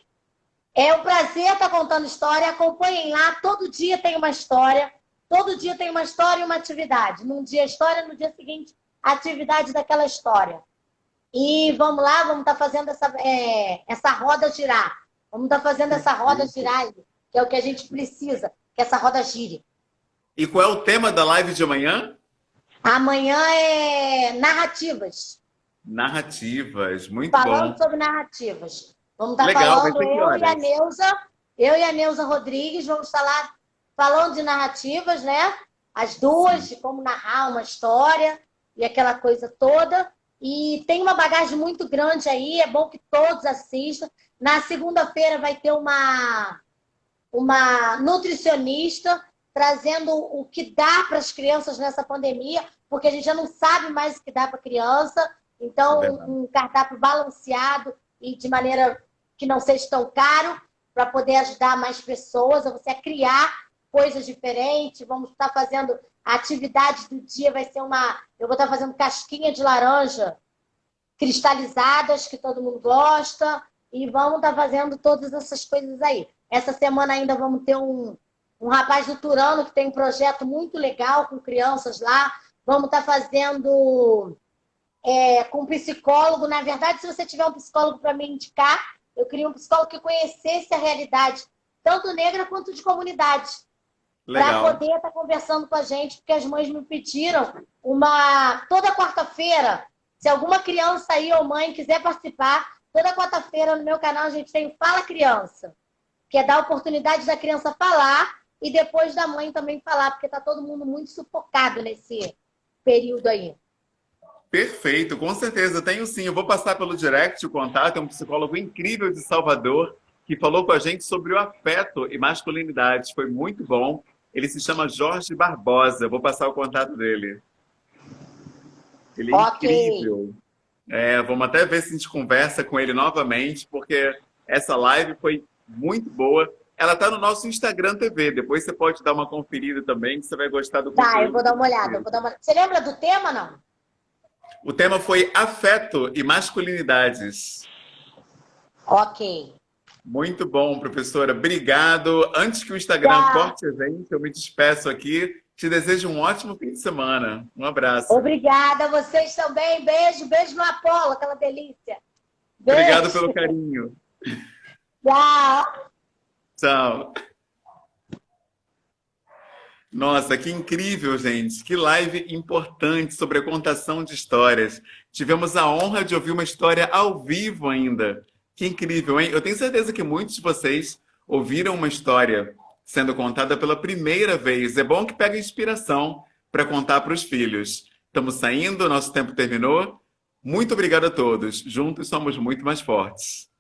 é um prazer estar contando história. Acompanhem lá, todo dia tem uma história. Todo dia tem uma história e uma atividade. Num dia história, no dia seguinte, a atividade daquela história. E vamos lá, vamos estar fazendo essa roda girar. Vamos estar fazendo essa roda girar, que é o que a gente precisa, que essa roda gire. E qual é o tema da live de amanhã? Amanhã é narrativas. Narrativas, muito Falando bom. sobre narrativas. Vamos estar Legal, vai falando, ter que horas? eu e a Neuza Rodrigues, vamos estar lá falando de narrativas, né? As duas, de como narrar uma história e aquela coisa toda. E tem uma bagagem muito grande aí, é bom que todos assistam. Na segunda-feira vai ter uma nutricionista trazendo o que dá para as crianças nessa pandemia, porque a gente já não sabe mais o que dá para a criança. Então, um cardápio balanceado e de maneira que não seja tão caro, para poder ajudar mais pessoas, a você a criar coisas diferentes. Vamos estar fazendo a atividade do dia, eu vou estar fazendo casquinha de laranja cristalizadas, que todo mundo gosta, e vamos estar fazendo todas essas coisas aí. Essa semana ainda vamos ter um rapaz do Turano que tem um projeto muito legal com crianças lá. Vamos estar fazendo com um psicólogo. Na verdade, se você tiver um psicólogo para me indicar, eu queria um psicólogo que conhecesse a realidade, tanto negra quanto de comunidade. Para poder estar conversando com a gente, porque as mães me pediram toda quarta-feira, se alguma criança aí ou mãe quiser participar, toda quarta-feira no meu canal a gente tem o Fala Criança, que é dar a oportunidade da criança falar e depois da mãe também falar, porque está todo mundo muito sufocado nesse período aí. Perfeito, com certeza, tenho sim. Eu vou passar pelo direct o contato, é um psicólogo incrível de Salvador, que falou com a gente sobre o afeto e masculinidade. Foi muito bom. Ele se chama Jorge Barbosa. Eu vou passar o contato dele. Ele é incrível. Vamos até ver se a gente conversa com ele novamente, porque essa live foi muito boa. Ela está no nosso Instagram TV. Depois você pode dar uma conferida também, que você vai gostar do conteúdo. Tá, eu vou dar uma olhada. Você lembra do tema, não? O tema foi afeto e masculinidades. Ok. Muito bom, professora. Obrigado. Antes que o Instagram corte a gente, eu me despeço aqui. Te desejo um ótimo fim de semana. Um abraço. Obrigada a vocês também. Beijo, beijo no Apolo, aquela delícia. Beijo. Obrigado pelo carinho. Tchau. Tchau. Nossa, que incrível, gente. Que live importante sobre a contação de histórias. Tivemos a honra de ouvir uma história ao vivo ainda. Que incrível, hein? Eu tenho certeza que muitos de vocês ouviram uma história sendo contada pela primeira vez. É bom que pegue inspiração para contar para os filhos. Estamos saindo, nosso tempo terminou. Muito obrigado a todos. Juntos somos muito mais fortes.